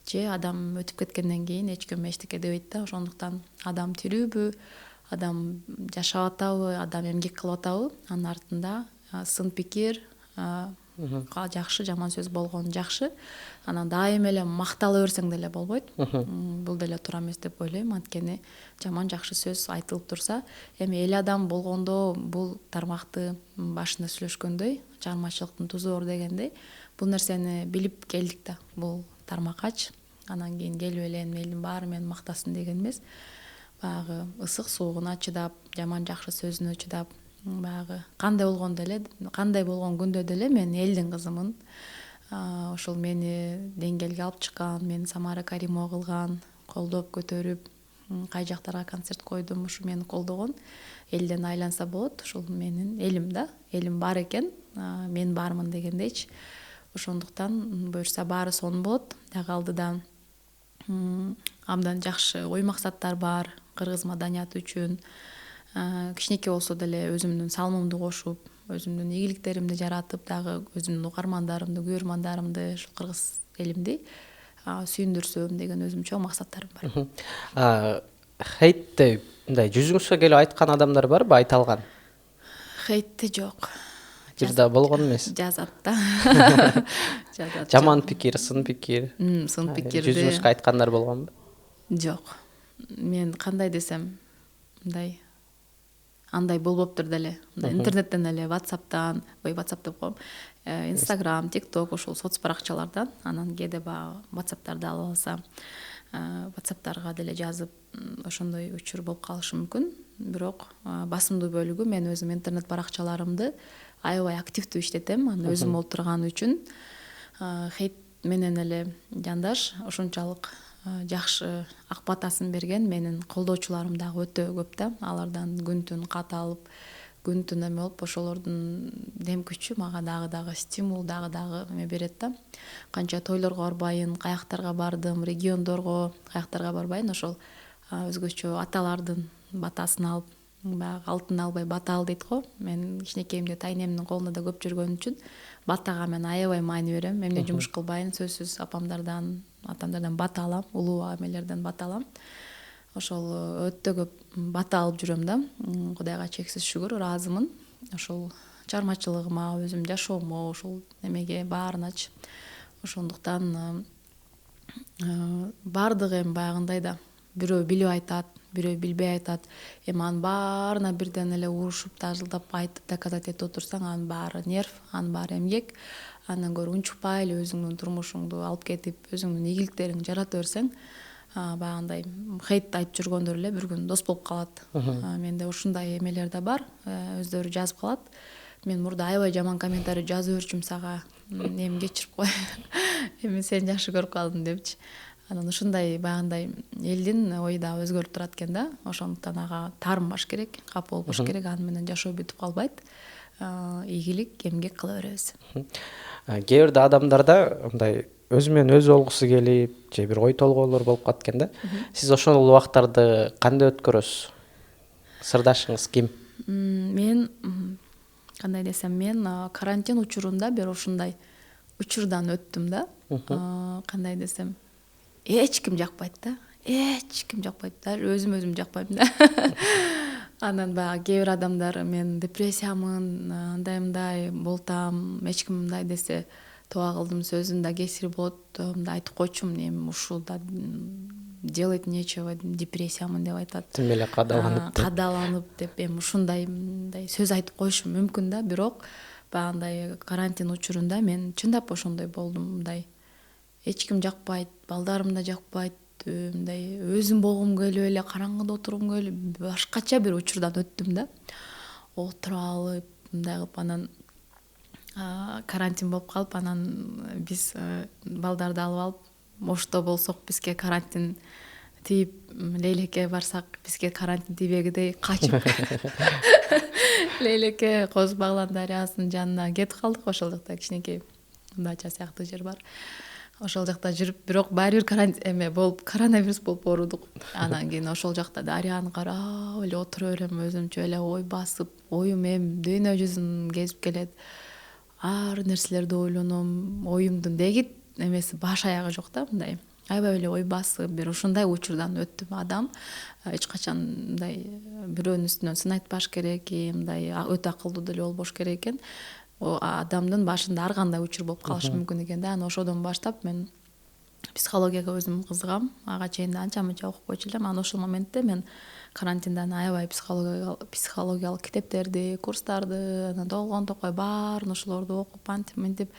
же адам өтүп кеткенден кийин эч ким эчтеке дебейт да. Ошондуктан адам тирүүбү, адам жашап атабы, адам эмгек кылып атабы, анын артында сын пикир, жакшы жаман сөз болгон жакшы. Анан дайым эле мактала берсең деле болбойт. Бул деле туура эмес деп ойлойм. Анткени жаман жакшы сөз айтылып турса, эми эл адам болгондо бул тармакты башында сүйлөшкөндөй, чыгармачылыктын тузу бар дегендей, бул нерсени билип келдик да. Бул тармакач, анан кийин келип эле элдин баары мени мактасын деген эмес. Баягы ысык суугуна чыдап, жаман жакшы сөзүнө чыдап, баягы кандай болгон күндө деле мен элдин кызымын. Ошол мени деңгээлге алып чыккан, мени Самара Каримова кылган, колдоп көтөрүп, кай жактарга концерт койдум, ушу мени колдогон элден айланса болот. Ушул менин элим да. Элим бар экен, мен бармын дегендейчи. Ошондуктан буюрса баары сонун болот. Дагы алдыда абдан жакшы ой максаттар бар кыргыз маданияты үчүн. Кичинекей болсо деле өзүмдүн салымымды кошуп, өзүмдүн ийгиликтеримди жаратып, дагы өзүмдүн угармандарымды, көрөрмандарымды, ушул кыргыз элимди сүйүндүрсөм деген өзүмчө чоң максаттарым бар. Хейтте мындай жүзүңүзгө келип айткан адамдар барбы, айта алган? Хейтте жок. Бир да болгон эмес. Жазат да. Жаман пикир, сын пикир. Сын пикирди. Жүзүңүзгө айткандар болгонбу? Жок. Мен кандай десем, мындай андай болбоптур деле. Интернеттен эле, WhatsApp'тан, WhatsApp деп коем, Instagram, TikTok, ошол соц баракчалардан, анан кээде баягы WhatsApp'тарды алып алсам, WhatsApp'тарга деле жазып, ошондой учур болуп калышы мүмкүн. Бирок басымдуу бөлүгү мен өзүм интернет баракчаларымды аябай активдүү иштетем. Анан өзүм олтурган үчүн хейт менен эле жандаш ушунчалык жакшы ак батасын берген менин колдоочуларым дагы өтө көп да. Алардан күн түн кат алып, күн түн эме болуп, ошолордун дем күчү мага дагы стимул, дагы эме берет да. Канча тойлорго барбайын, каяктарга бардым, региондорго, каяктарга барбайын, ошол өзгөчө аталардын батасын алып, баягы алтын албай бата ал дейт го. Мен кичинекейимде тайнемдин колунда да көп жүргөн үчүн батага мен аябай маани берем. Эмне жумуш кылбайын, сөзсүз апамдардан, атамдардан бата алам, улуу амелерден бата алам. Ошол өтө көп бата алып жүрөм да. Кудайга чексиз шүгүр, ыраазымын. Ошол чыгармачылыгыма, өзүм жашоомо, ошол эмеге баарыначы. Ошондуктан баардыгы эми баягындай да. Бирөө билип айтат, бирөө билбей айтат. Эми анын баарына бирден эле урушуп, тажылдап айтып доказать этип отурсаң, анын баары нерв, анын баары эмгек. Андан көрө унчукпай эле өзүңдүн турмушуңду алып кетип, өзүңдүн ийгиликтериңди жарата берсең, баягындай хейт айтып жүргөндөр эле бир күн дос болуп калат. Менде ушундай эмелер да бар, өздөрү жазып калат. Мен мурда аябай жаман комментарий жазып өрчүм сага, эми кечирип кой. Эми сени жакшы көрүп калдым депчи. Анан ушундай баягындай элдин ою да өзгөрүп турат экен да. Ошондуктан ага таарынбаш керек, капа болбош керек. Аны менен жашоо бүтүп калбайт. Ийгилик, эмгек кыла беребиз. Кээ бирде адамдарда мындай өзү менен өзү болгусу келип, же бир ой толгоолор болуп калат экен да. Сиз ошол убактарды кандай өткөрөсүз? Сырдашыңыз ким? Мен кандай десем, мен карантин учурунда бир ушундай учурдан өттүм да. Кандай десем, эч ким жакпайт да. Эч ким жакпайт да. Өзүм жакпайм да. Анан баягы кээ бир адамдар мен депрессиямын, андай болтам, эч ким мындай десе тууга кылдым сөзүн да кесири болот, мындай айтып койчумун, эми ушул да делать нечего, депрессиямын деп айтат. Тим эле кадаланып деп эми ушундай сөз айтып коюшум мүмкүн да. Бирок баягындай карантин учурунда мен чындап ошондой болдум. Мындай эч ким жакпайт, балдарым да жакпайт, мындай өзүм болгум келип эле, караңгыда отургум келип, башкача бир учурдан өттүм да. Отуруп алып, мындай кылып, анан карантин болуп калып, анан биз балдарды алып алып, Ошто болсок бизге карантин тийип, Лейлекке барсак бизге карантин тийбегидей качып Лейлекке Коз Баглан дарыясынын жанына кетип калдык. Ошол жакта кичинекей дача сыяктуу жер бар. ошол жакта жүрүп, бирок баары бир эме болуп, коронавирус болуп оорудук. Анан кийин ошол жакта дарыяны карап эле отура берем, өзүмчө эле ой басып, оюм эми дүйнө жүзүн кезип келет. Ар нерселерди ойлоном, оюмдун деги эмеси баш аягы жок да, мындай аябай эле ой басып, бир ушундай учурдан өттүм. Адам эч качан мындай бирөөнүн үстүнөн сын айтпаш керек, мындай өтө акылдуу деле болбош керек экен. Адамдын башында ар кандай учур болуп калышы мүмкүн экен да. Анан ошодон баштап мен психологияга өзүм кызыгам. Ага чейин да анча мынча окуп койчу элем. Анан ошол моментте мен карантинда аябай психологиялык китептерди, курстарды, анан толгон токой баарын ошолорду окуп антип мынтип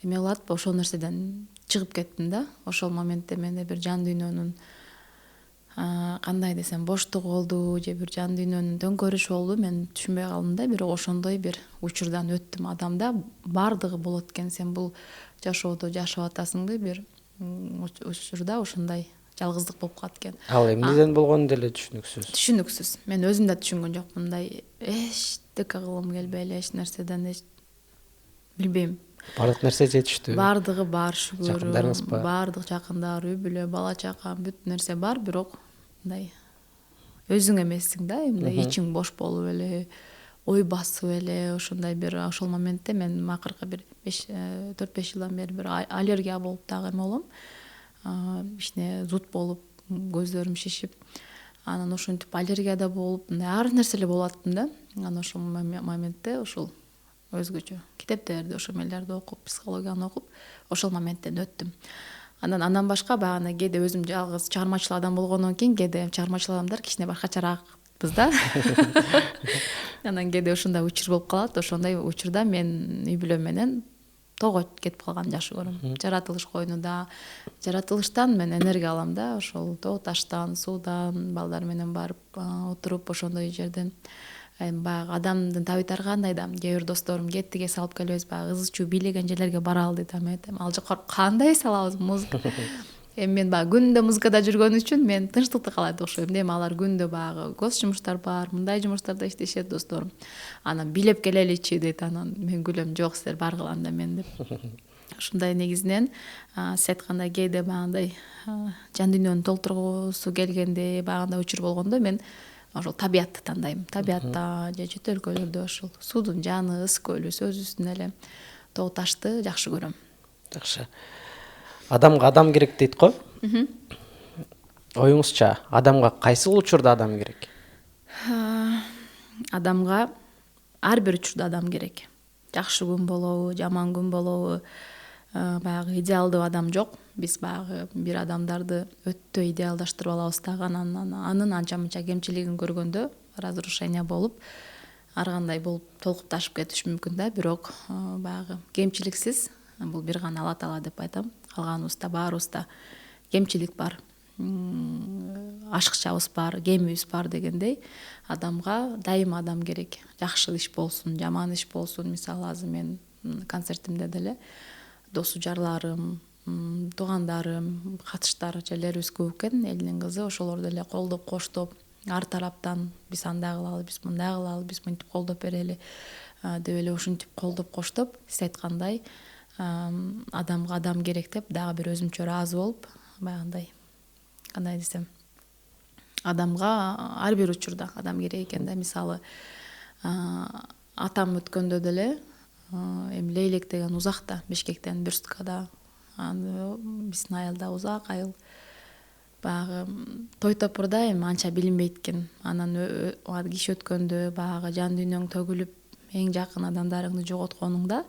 эме кылып ошол нерседен чыгып кеттим да. Ошол моментте менде бир жан дүйнөнүн кандай десем боштук болду же бир жан дүйнөнүн төңкөрүшү болду, мен түшүнбөй калдым да. Бирок ошондой бир учурдан өттүм. Адамда баардыгы болот экен, сен бул жашоодо жашап атасыңбы, бир учурда ошондой жалгыздык болуп калат экен. Ал эмнеден болгону деле түшүнүксүз. Мен өзүм да түшүнгөн жокмун. Мындай эчтеке кылгым келбей эле, эч нерседен билбейм. Бардык нерсе жетиштүү. Бардыгы бар, шүгүр. Жакындарыңыз бар? Бардык жакындар, үй бүлө, бала чака, бүт нерсе бар, бирок мындай өзүң эмессиң да, мындай ичиң бош болуп эле, ой басып эле, ошондой бир ошол моментте мен акыркы бир 4-5 жылдан бери бир аллергия болуп дагы эме болом. Кичине зуд болуп, көздөрүм шишип, анан ошентип аллергия да болуп, ар нерсе эле болуп аттым да. Анан ошол моментте ошол өзгөчө китептерди, ошол эмелерди окуп, психологияны окуп, ошол моменттен өттүм. Андан башка баягы кээде өзүм жалгыз чыгармачыл адам болгондон кийин кээде чыгармачыл адамдар кичине башкачараакпыз да. Анан кээде ушундай учур болуп калат. Ошондой учурда мен үй бүлөм менен тоого кетип калганды жакшы көрөм. Жаратылыш койнунда, жаратылыштан мен энергия алам да. Ошол тоо таштан, суудан, балдар менен барып отуруп ошондой жерден баягы адамдын табийтары кандай да, кээ бир досторум кетти, эс алып келебиз, баягы ызы чуу бийлеген жерлерге баралы дейт. Ал жака кандай эс алабыз музыка. Эми мен баягы күндө музыкада жүргөн үчүн мен тынчтыкты каалайт окшойм. Эми алар күндө баягы гос жумуштар бар, мындай жумуштарда иштешет досторум. Анан бийлеп келеличи дейт. Анан мен күлөм, жок силер баргыла анда мен деп. Ушундай негизинен сиз айткандай кээде баягындай жан дүйнөнү толтургусу келгенде, баягындай учур болгондо мен ошол табиятты тандайм. Табиятта же чөт өлкөлөрдө ошол суудун жаны, ысык көлү сөзүбүздүн эле тоо ташты жакшы көрөм. Жакшы. Адамга адам керек дейт го. Оюңузча, адамга кайсы учурда адам керек? Адамга ар бир учурда адам керек. Жакшы күн болобу, жаман күн болобу, баягы идеалдуу адам жок. Биз баягы бир адамдарды өтө идеалдаштырып алабыз дагы, анын анча мынча кемчилигин көргөндө разрушение болуп, ар кандай болуп толкуп ташып кетиши мүмкүн да. Бирок баягы кемчиликсиз, бул бир гана Алла Таала деп айтам. Калганыбызда баарыбызда кемчилик бар, ашыкчабыз бар, кемибиз бар дегендей, адамга дайыма адам керек. Жакшы иш болсун, жаман иш болсун. Мисалы азыр мен концертимде деле досу жарларым, туугандарым, катыштар жерлерибиз көп экен, элдин кызы, ошолор деле колдоп коштоп, ар тараптан биз андай кылалы, биз мындай кылалы, биз мынтип колдоп берели деп эле ушинтип колдоп коштоп, сиз айткандай адамга адам керек деп дагы бир өзүмчө ыраазы болуп, баягындай кандай десем, адамга ар бир учурда адам керек экен да. Мисалы атам өткөндө деле эми Лейлек деген узакта, Бишкектен Бирскада, биздин айылда узак айыл, баягы той топурда эми анча билинбейт экен. Анан киши өткөндө баягы жан дүйнөң төгүлүп, эң жакын адамдарыңды жоготконуңда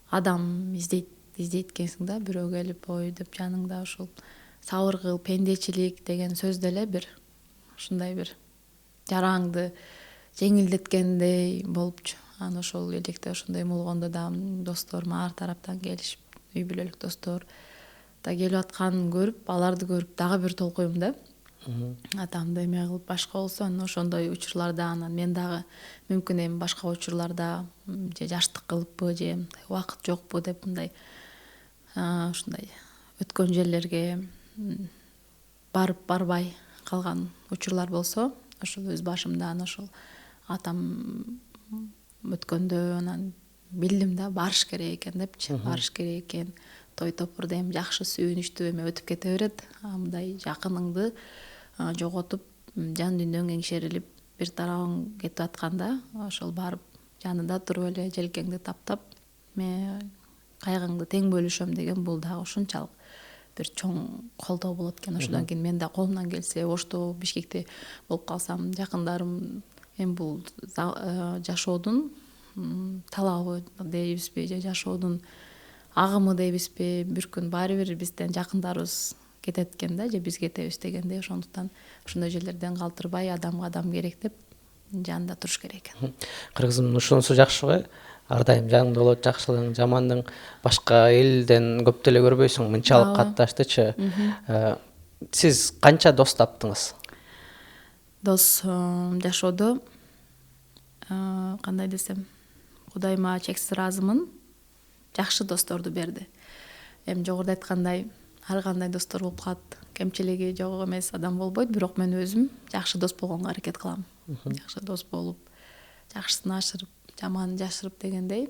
адам издейт экенсиң да. Бирөө келип ой деп жаныңда ушул сабыр кыл, пендечилик деген сөз деле бир ушундай бир жараңды жеңилдеткендей болупчу. Анан ошол электе ошондой болгондо да досторум ар тараптан келишип, үй бүлөлүк достор да келип атканын көрүп, аларды көрүп дагы бир толкуйм да. Атамды эме кылып башка болсо, анан ошондой учурларда анан мен дагы мүмкүн эми башка учурларда же жаштык кылыппы, же убакыт жокпу деп мындай ушундай өткөн жерлерге барып барбай калган учурлар болсо, ошол өз башымдан ошол атам өткөндө анан билдим да, барыш керек экен депчи, барыш керек экен, той топурда эми жакшы сүйүнүчтүү эме өтүп кете берет. Мындай жакыныңды жоготуп, жан дүйнөң эңшерилип бир тарабың кетип атканда ошол барып жанында туруп эле желкеңди таптап мен кайгыңды тең бөлүшөм деген бул дагы ушунчалык бир чоң колдоо болот экен. Ошондон кийин мен да колумдан келсе Ошто, Бишкекте болуп калсам, жакындарым эми бул жашоодун талабы дейбизби же жашоодун агымы дейбизби, бир күн баары бир бизден жакындарыбыз кетет экен да, же биз кетебиз дегендей. Ошондуктан ошондой жерлерден калтырбай адамга адам керек деп жанында туруш керек экен. Кыргызым ушунусу жакшыбы? Ар дайым жаныңда болот, жакшылыгың, жамандыгың. Башка элден көп деле көрбөйсүң, мынчалык катташтычы. Сиз канча дос таптыңыз? Дос жашоодо кандай десем, Кудайыма чексиз ыраазымын. Жакшы досторду берди. Эми жогоруда айткандай, ар кандай достор болуп калат. Кемчилиги жок эмес адам болбойт, бирок мен өзүм жакшы дос болгонго аракет кылам. Жакшы дос болуп, жакшысын ашырып, жаманын жашырып дегендей.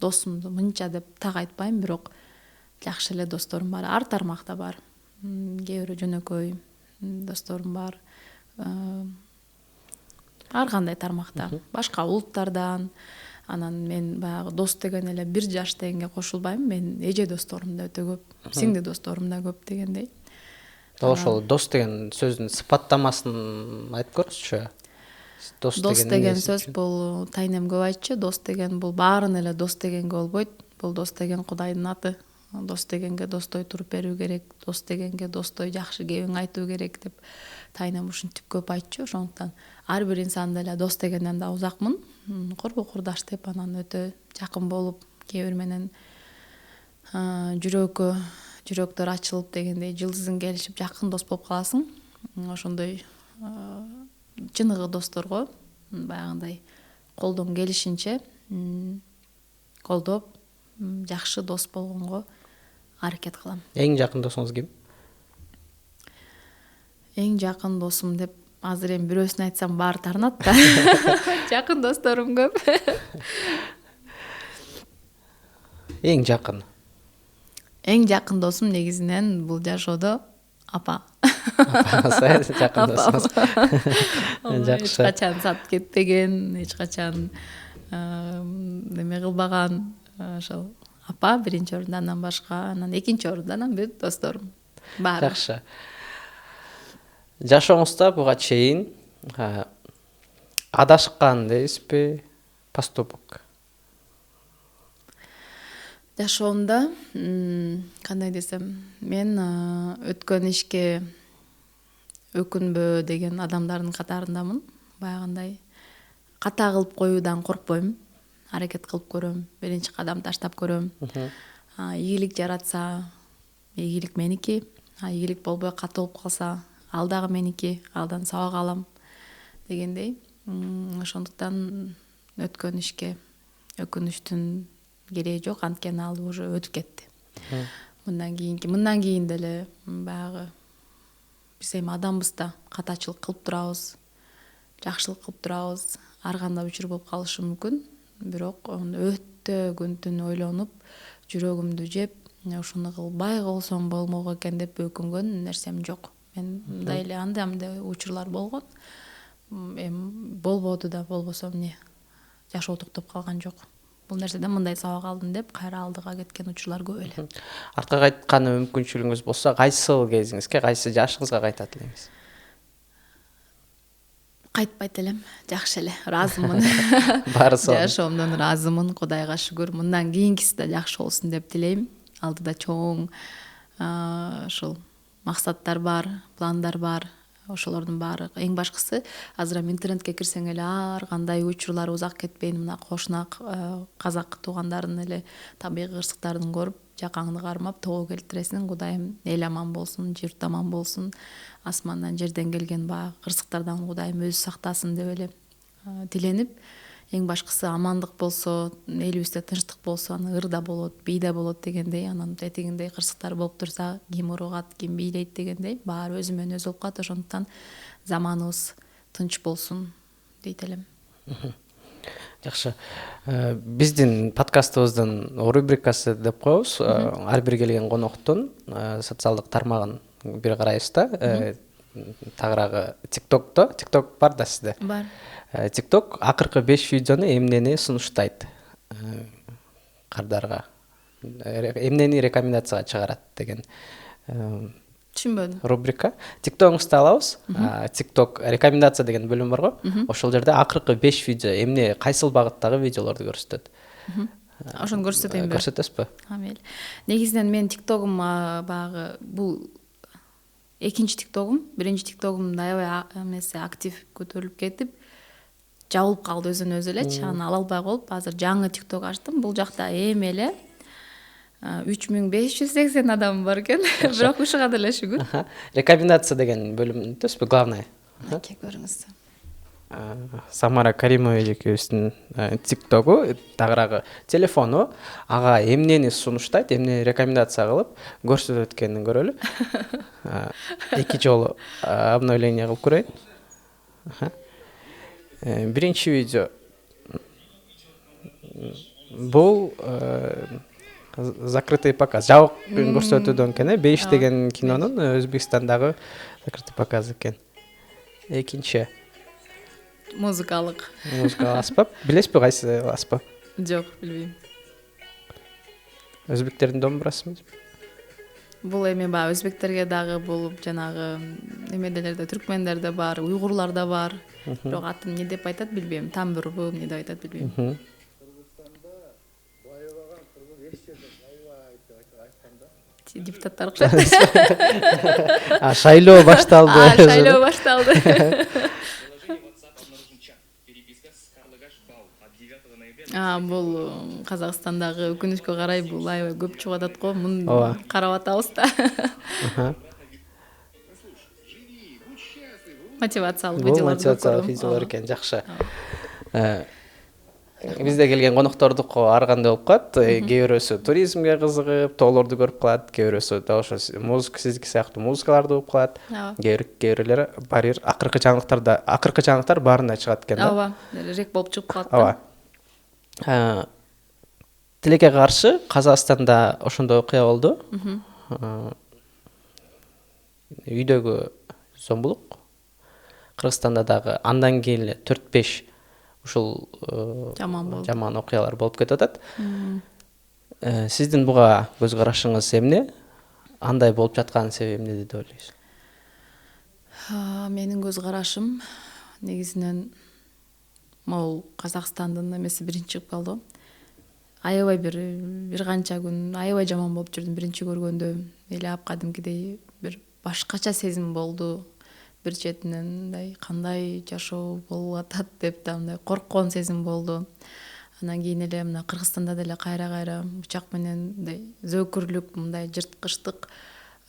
Досумду мынча деп так айтпайм, бирок жакшы эле досторум бар. Ар тармакта бар. Кээ бирөө жөнөкөй досторум бар. Ар кандай тармакта. Башка улуттардан. Анан мен баягы дос деген эле бир жаш дегенге кошулбайм. Мен эже досторум да өтө көп, сиңди досторум да көп дегендей. Ошол дос деген сөздүн сыпаттамасын айтып көрүңүзчү. Дос деген сөз бул тайнем көп айтчу. Дос деген бул баарын эле дос дегенге болбойт. Бул дос деген Кудайдын аты. Дос дегенге достой туруп берүү керек. Дос дегенге достой жакшы кебиң айтуу керек деп тайнем ушинтип көп айтчу. Ошондуктан ар бир инсан деле дос дегенден да узакмын. Курбу курдаш деп анан өтө жакын болуп, кээ бир менен жүрөктөр ачылып дегендей жылдызың келишип жакын дос болуп каласың. Ошондой чыныгы досторго баягындай колдон келишинче колдоп, жакшы дос болгонго аракет кылам. Эң жакын досуңуз ким? Эң жакын досум деп азыр эми бирөөсүн айтсам баары таарынат да. Жакын досторум көп. Эң жакын. Эң жакын досум негизинен бул жашоодо апа. Апаңыз жакын досуңуз. Жакшы. Эч качан сатып кетпеген, эч качан неме кылбаган. Ошол апа биринчи орунда, андан башка, анан экинчи орунда анан бүт досторум. Баары. Жакшы. Жашооңузда буга чейин адашкан дейсизби? Поступок. Жашоомда кандай десем, мен өткөн ишке өкүнбө деген адамдардын катарындамын. Баягындай ката кылып коюудан коркпойм. Аракет кылып көрөм, биринчи кадам таштап көрөм. Ийгилик жаратса, ийгилик меники. Ийгилик болбой ката болуп калса, ал дагы меники, алдан сабак алам дегендей. Ошондуктан өткөн ишке өкүнүштүн кереги жок, анткени ал уже өтүп кетти. Мындан кийин деле баягы биз эми адамбыз да, катачылык кылып турабыз, жакшылык кылып турабыз. Ар кандай учур болуп калышы мүмкүн. Бирок өтө күн түн ойлонуп, жүрөгүмдү жеп, ушуну кылбай калсам болмок экен деп өкүнгөн нерсем жок. Мен мындай эле анда учурлар болгон. Эми болбоду да, болбосо эмне, жашоо токтоп калган жок. Бул нерседен мындай сабак алдым деп кайра алдыга кеткен учурлар көп эле. Артка кайткан мүмкүнчүлүгүңүз болсо, кайсы кезиңизге, кайсы жашыңызга кайтат элеңиз? Кайтпайт элем, жакшы эле, ыраазымын. Баары сонун. Жашоомдон ыраазымын, Кудайга шүгүр. Мындан кийинкиси да жакшы болсун деп тилейм. Алдыда чоң ушул максаттар бар, пландар бар. Ошолордун баары эң башкысы азыр эми интернетке кирсең эле ар кандай учурлар узак кетпейин, мына кошуна казак туугандардын эле табигый кырсыктарын көрүп, жакаңды кармап тоого келтиресиң. Кудайым эл аман болсун, журт аман болсун, асмандан жерден келген баягы кырсыктардан Кудайым өзү сактасын деп эле тиленип, эң башкысы амандык болсо, элибизде тынчтык болсо, аны ыр да болот, бий да болот дегендей. Анан тетигинде кырсыктар болуп турса, ким уругат, ким бийлейт дегендей, баары өзү менен өзү болуп калат. Ошондуктан заманыбыз тынч болсун дейт элем. Жакшы. Биздин подкастыбыздын рубрикасы деп коебуз. Ар бир келген коноктун социалдык тармагын бир карайбыз да. Тагыраагы TikTok бар да сизде. Бар. TikTok акыркы 5 видеону эмнени сунуштайт кардарга? Эмнени рекомендацияга чыгарат деген Түшүнбөдүм. рубрика. TikTok'уңузду алабыз. TikTok рекомендация деген бөлүм бар го. Ошол жерде акыркы 5 видео эмне кайсыл багыттагы видеолорду көрсөтөт. Ошону көрсөтөйүнбү? Көрсөтөсүзбү? Мейли. Негизинен менин тиктогум баягы бул экинчи тиктогум. Биринчи тиктогумда аябай эмеси актив көтөрүлүп кетип, жабылып калды өзүнөн өзү элечи. Аны ала албай калып, азыр жаңы тикток ачтым. Бул жакта эми эле 3580 адам бар экен. Бирок ушуга деле шүгүр. Рекомендация деген бөлүм өтөсүзбү, главное. Аке көрүңүз. Самара Каримова экөөбүздүн тиктогу, тагыраагы телефону ага эмнени сунуштайт, эмне рекомендация кылып көрсөтөт экенин көрөлү. 2 жолу обновление кылып көрөйүн. Биринчи видео бул закрытый показ, жабык көрсөтүүдөн экен, Бейиш деген кинонун Өзбекстандагы закрытый показы экен. Экинчи Музыкалык. аспап. Билесизби кайсы аспап? Жок, билбейм. Өзбектердин домбурасымы? Бул эми баягы өзбектерге дагы болуп, жанагы эмеделерде, түркмендерде бар, уйгурларда бар. Бирок атын эмне деп айтат билбейм. Тамбурбу, эмне деп айтат билбейм. Депутаттар окшойт. Шайлоо башталды. Шайлоо башталды. Бул Казакстандагы өкүнүчкө карай бул аябай көп чыгып атат го. Муну карап атабыз да. Мотивациялык видеолор экен, жакшы. Бизде келген коноктордуку ар кандай болуп калат. Кээ бирөөсү туризмге кызыгып, тоолорду көрүп калат, кээ бирөөсү да ошо музыка, сиздики сыяктуу музыкаларды угуп калат. Кээ бирлери барыр акыркы жаңылыктар баарына чыгат экен да. Ооба, рек болуп чыгып калат да. Тилекке каршы Казакстанда ошондой окуя болду. Үйдөгү зомбулук. Кыргызстанда дагы андан кийин эле 4-5 ушул жаман окуялар болуп кетип атат. Сиздин буга көз карашыңыз эмне? Андай болуп жатканын себеби эмне деп ойлойсуз? Менин көз карашым негизинен могул Казакстандын эмеси биринчи чыгып калды. Аябай бир канча күн аябай жаман болуп жүрдүм. Биринчи көргөндө эле кадимкидей бир башкача сезим болду. Бир четинен мындай кандай жашоо болуп атат деп да мындай корккон сезим болду. Андан кийин эле мына Кыргызстанда деле кайра бычак менен мындай зөөкүрлүк, мындай жырткычтык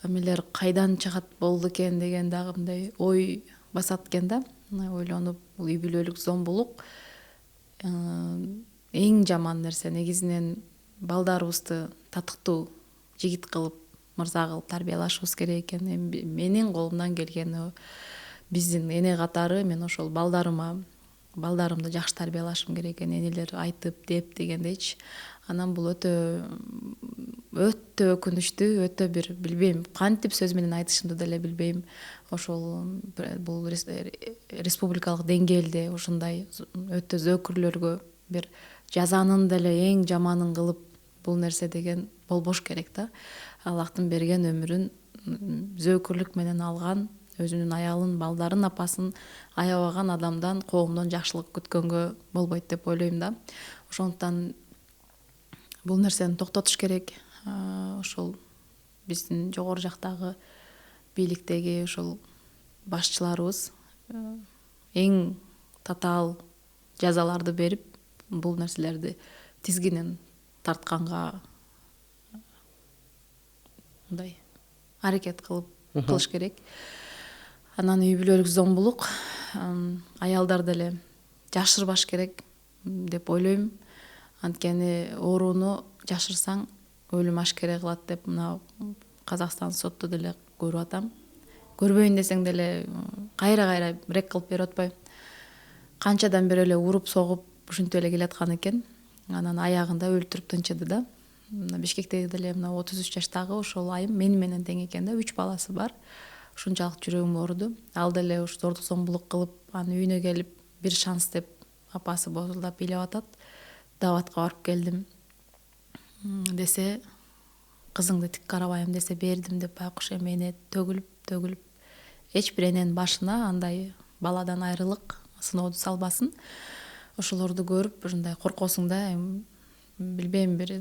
эмелер кайдан чыгат болду экен деген дагы мындай ой басат экен да. Ойлонуп, бул үй бүлөлүк зомбулук эң жаман нерсе. Негизинен балдарыбызды татыктуу жигит кылып, мырза кылып тарбиялашыбыз керек экен. Менин колумдан келгени биздин эне катары мен ошол балдарымды жакшы тарбиялашым керек экен. Энелер айтып деп дегендейчи. Анан бул өтө өкүнүчтүү, өтө бир билбейм, кантип сөз менен айтышымды деле билбейм. Ошол бул республикалык деңгээлде ушундай өтө зөөкүрлөргө бир жазанын деле эң жаманын кылып бул нерсе деген болбош керек да. Аллахтын берген өмүрүн зөөкүрлүк менен алган, өзүнүн аялын, балдарын, апасын аябаган адамдан, коомдон жакшылык күткөнгө болбойт деп ойлойм да. Ошондуктан бул нерсени токтотуш керек. Ошол биздин жогору жактагы бийликтеги ошол башчыларыбыз эң татаал жазаларды берип, бул нерселерди тизгинен тартканга мындай аракет кылыш керек. Анан үй бүлөлүк зомбулук аялдар деле жашырбаш керек деп ойлойм. Анткени ооруну жашырсаң өлүм ашкере кылат деп мына Казакстан сотто деле көрүп атам. Көрбөйүн десең деле кайра рек кылып берип атпайбы. Канчадан бери эле уруп согуп ушинтип эле келаткан экен. Анан аягында өлтүрүп тынчыды да. Мына Бишкектеги деле мына 33 жаштагы ошол айым мени менен тең экен да, 3 баласы бар. Ушунчалык жүрөгүм ооруду. Ал деле ушу зордук зомбулук кылып, анын үйүнө келип бир шанс деп апасы бозулдап бийлеп атат. Дааватка барып келдим. Десе кызыңды тик карабайм десе бердим деп байкуш эми эне төгүлүп эч бир эненин башына андай баладан айрылык сынооду салбасын. Ошолорду көрүп ушундай коркосуң да, билбейм, бир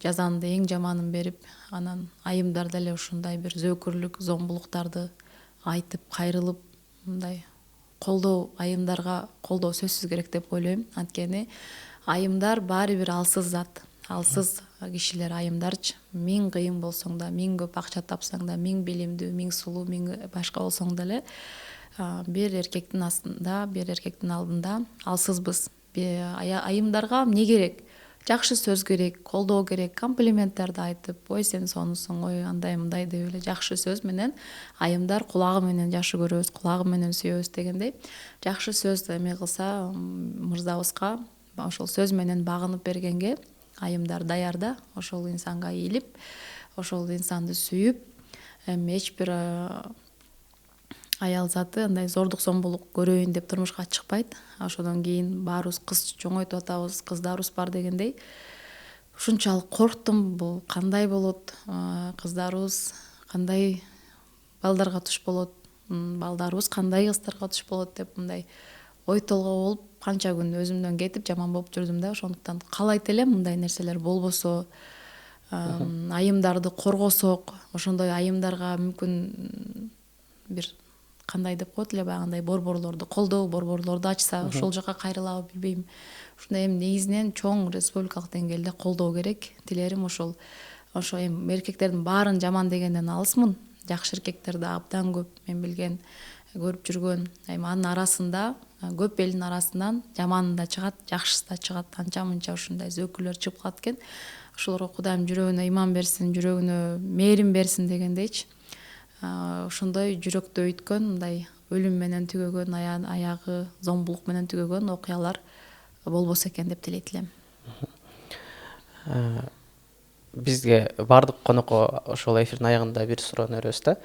жазанды эң жаманын берип, анан айымдар деле ушундай бир зөөкүрлүк зомбулуктарды айтып кайрылып, мындай колдоо, айымдарга колдоо сөзсүз керек деп ойлойм. Анткени айымдар баары бир алсыз зат, алсыз кишилер айымдарчы. Миң кыйын болсоң да, миң көп акча тапсаң да, миң билимдүү, миң сулуу, миң башка болсоң деле бир эркектин астында, бир эркектин алдында алсызбыз. Айымдарга эмне керек? Жакшы сөз керек, колдоо керек, комплименттарды айтып, ой сен сонусуң, ой андай мындай деп эле жакшы сөз менен айымдар кулагы менен жакшы көрөбүз, кулагы менен сүйөбүз дегендей. Жакшы сөз эме кылса мырзабызга, ошол сөз менен багынып бергенге айымдар даяр да, ошол инсанга ийилип, ошол инсанды сүйүп, эч бир аял заты андай зордук зомбулук көрөйүн деп турмушка чыкпайт. Ошодон кийин баарыбыз кыз чоңойтуп атабыз, кыздарыбыз бар дегендей. Ушунчалык корктум, бул кандай болот, кыздарыбыз кандай балдарга туш болот, балдарыбыз кандай кыздарга туш болот деп мындай ой толгоо болуп канча күн өзүмдөн кетип жаман болуп жүрдүм да. Ошондуктан каалайт элем мындай нерселер болбосо, айымдарды коргосок, ошондой айымдарга мүмкүн бир кандай деп коет эле баягындай борборлорду, колдоо борборлорду ачса, ошол жака кайрылабы билбейм. Ушундай эми негизинен чоң республикалык деңгээлде колдоо керек. Тилерим ошо эми эркектердин баарын жаман дегенден алысмын. Жакшы эркектер да абдан көп, мен билген, көрүп жүргөн. Эми анын арасында көп элдин арасынан жаманы да чыгат, жакшысы да чыгат. Анча-мынча ушундай зөөкүрлөр чыгып калат экен. Ошолорго Кудайым жүрөгүнө иман берсин, жүрөгүнө мээрим берсин дегендейчи. Ошондой жүрөктө өйткөн, мындай өлүм менен түгөгөн, аягы зомбулук менен түгөгөн окуялар болбосо экен деп тилейт элем. Бизге бардык конокко ошол эфирдин аягында бир суроону беребиз да.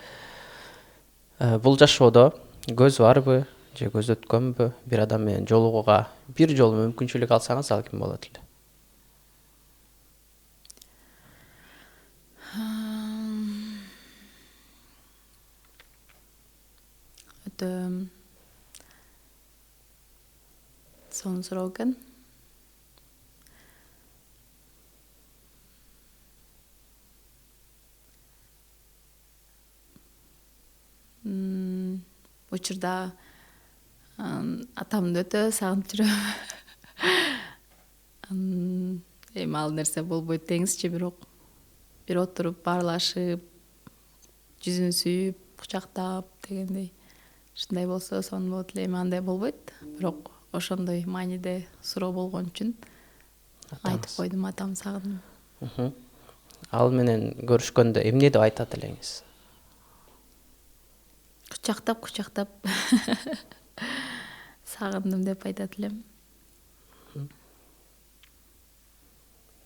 Бул жашоодо көз барбы же көзөткөнбү? Бир адам менен жолугууга бир жолу мүмкүнчүлүк алсаңыз, ал ким болот эле? Өтө сонун суроо экен. Учурда атамды өтө сагынып жүрөм. Эми ал нерсе болбойт деңизчи, бирок бир отуруп баарлашып, жүзүн сүйүп, кучактап дегендей. Ушундай болсо сонун болот эле. Эми андай болбойт, бирок ошондой мааниде суроо болгон үчүн айтып койдум, атамды сагындым. Ал менен көрүшкөндө эмне деп айтат элеңиз? Кучактап сагындым деп айтат элем.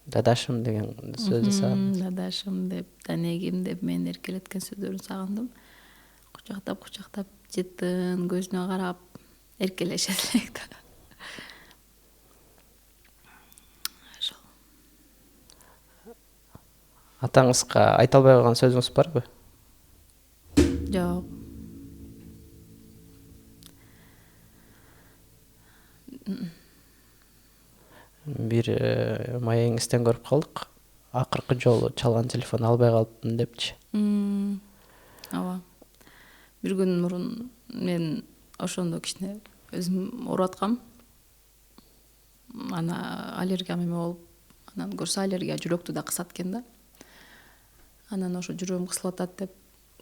Дадашым деген сөздү сагындым. Дадашым деп, данегим деп мени эркелеткен сөздөрүн сагындым. Кучактап жыттын көзүнө карап эркелешет элек да. Ошол. Атаңызга айта албай калган сөзүңүз барбы? Жок. Бир маегиңизден көрүп калдык. Акыркы жолу чалган телефон албай калыптым депчи. Ооба. Бир күн мурун мен ошондо кичине өзүм ооруп аткам. Ана аллергия эме болуп, анан көрсө аллергия жүрөктү да кысат экен да. Анан ошо жүрөгүм кысылып атат деп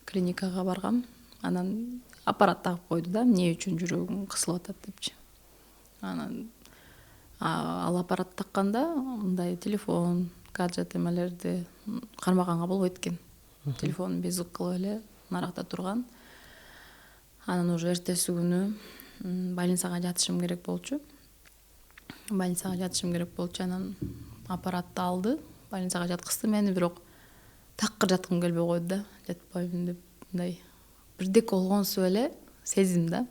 клиникага баргам. Анан аппарат тагып койду да, эмне үчүн жүрөгүң кысылып атат депчи. Анан ал аппарат такканда мындай телефон, гаджет эмелерди кармаганга болбойт экен. Телефон безик кылып эле наракта турган. Анан уже эртеси күнү больницага жатышым керек болчу. больницага жатышым керек болчу, анан аппаратты алды, больницага жаткызды мени, бирок такыр жаткым келбей койду да, жатпайбын деп, мындай бирдеке болгонсуп эле сездим да.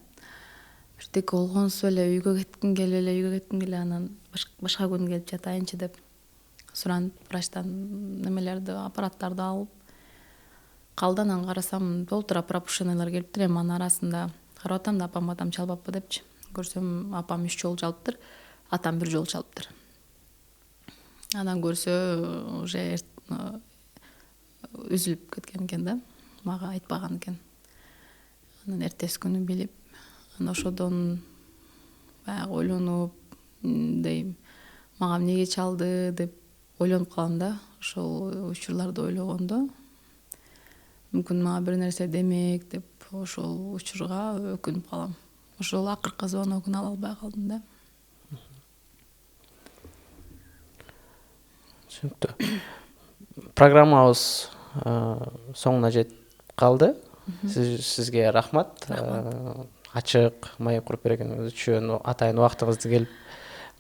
Бирдеке болгонсуп эле үйгө кетким келе, анан башка күн келип жатайынчы деп суранып, врачтан немелерди, аппараттарды алып калды. Анан карасам толтура пропущенныйлар келиптир. Эми анын арасында карап атам да, апам чалбаппы депчи. Көрсөм апам 3 жолу чалыптыр, атам 1 жолу чалыптыр. Анан көрсө уже үзүлүп кеткен экен да, мага айтпаган экен. Анан эртеси күнү билип, анан ошодон баягы ойлонуп, мындай мага эмнеге чалды деп ойлонуп калам да. Ошол учурларды ойлогондо мүмкүн мага бир нерсе демек деп ошол учурга өкүнүп калам. Ошол акыркы звоногун ала албай калдым да. Түшүнүктүү. Программабыз соңуна жетип калды. Сизге рахмат. Ачык маек куруп бергениңиз үчүн, атайын убактыңызды келип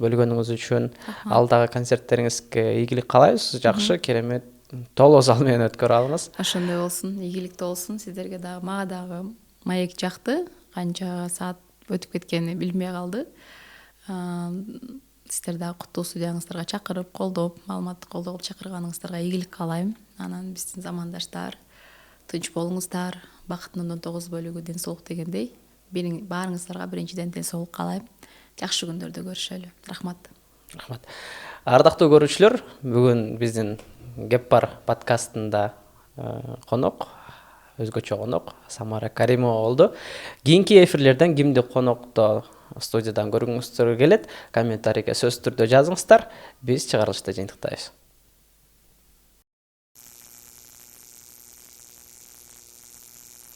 бөлгөнүңүз үчүн. Алдагы концерттериңизге ийгилик каалайбыз. Жакшы, керемет, толук зал менен өткөрө алыңыз. Ошондой болсун, ийгиликтүү болсун сиздерге дагы. Мага дагы маек жакты. Канча саат өтүп кеткени билинбей калды. Сиздер дагы куттуу студияңыздарга чакырып, колдоп, маалыматтык колдоо кылып чакырганыңыздарга ийгилик каалайм. Анан биздин замандаштар тынч болуңуздар, бакыттын 19 бөлүгү ден соолук дегендей. Баарыңыздарга биринчиден ден соолук каалайм. Жакшы күндөрдө көрүшөлү. Рахмат. Рахмат. Ардактуу көрүүчүлөр, бүгүн биздин Кеп бар подкастында конок, өзгөчө конок Самара Каримова болду. Кийинки эфирлерден кимди конокто студиядан көргүңүздөр келет, комментарийге сөзсүз түрдө жазыңыздар. Биз чыгарылышта жыйынтыктайбыз.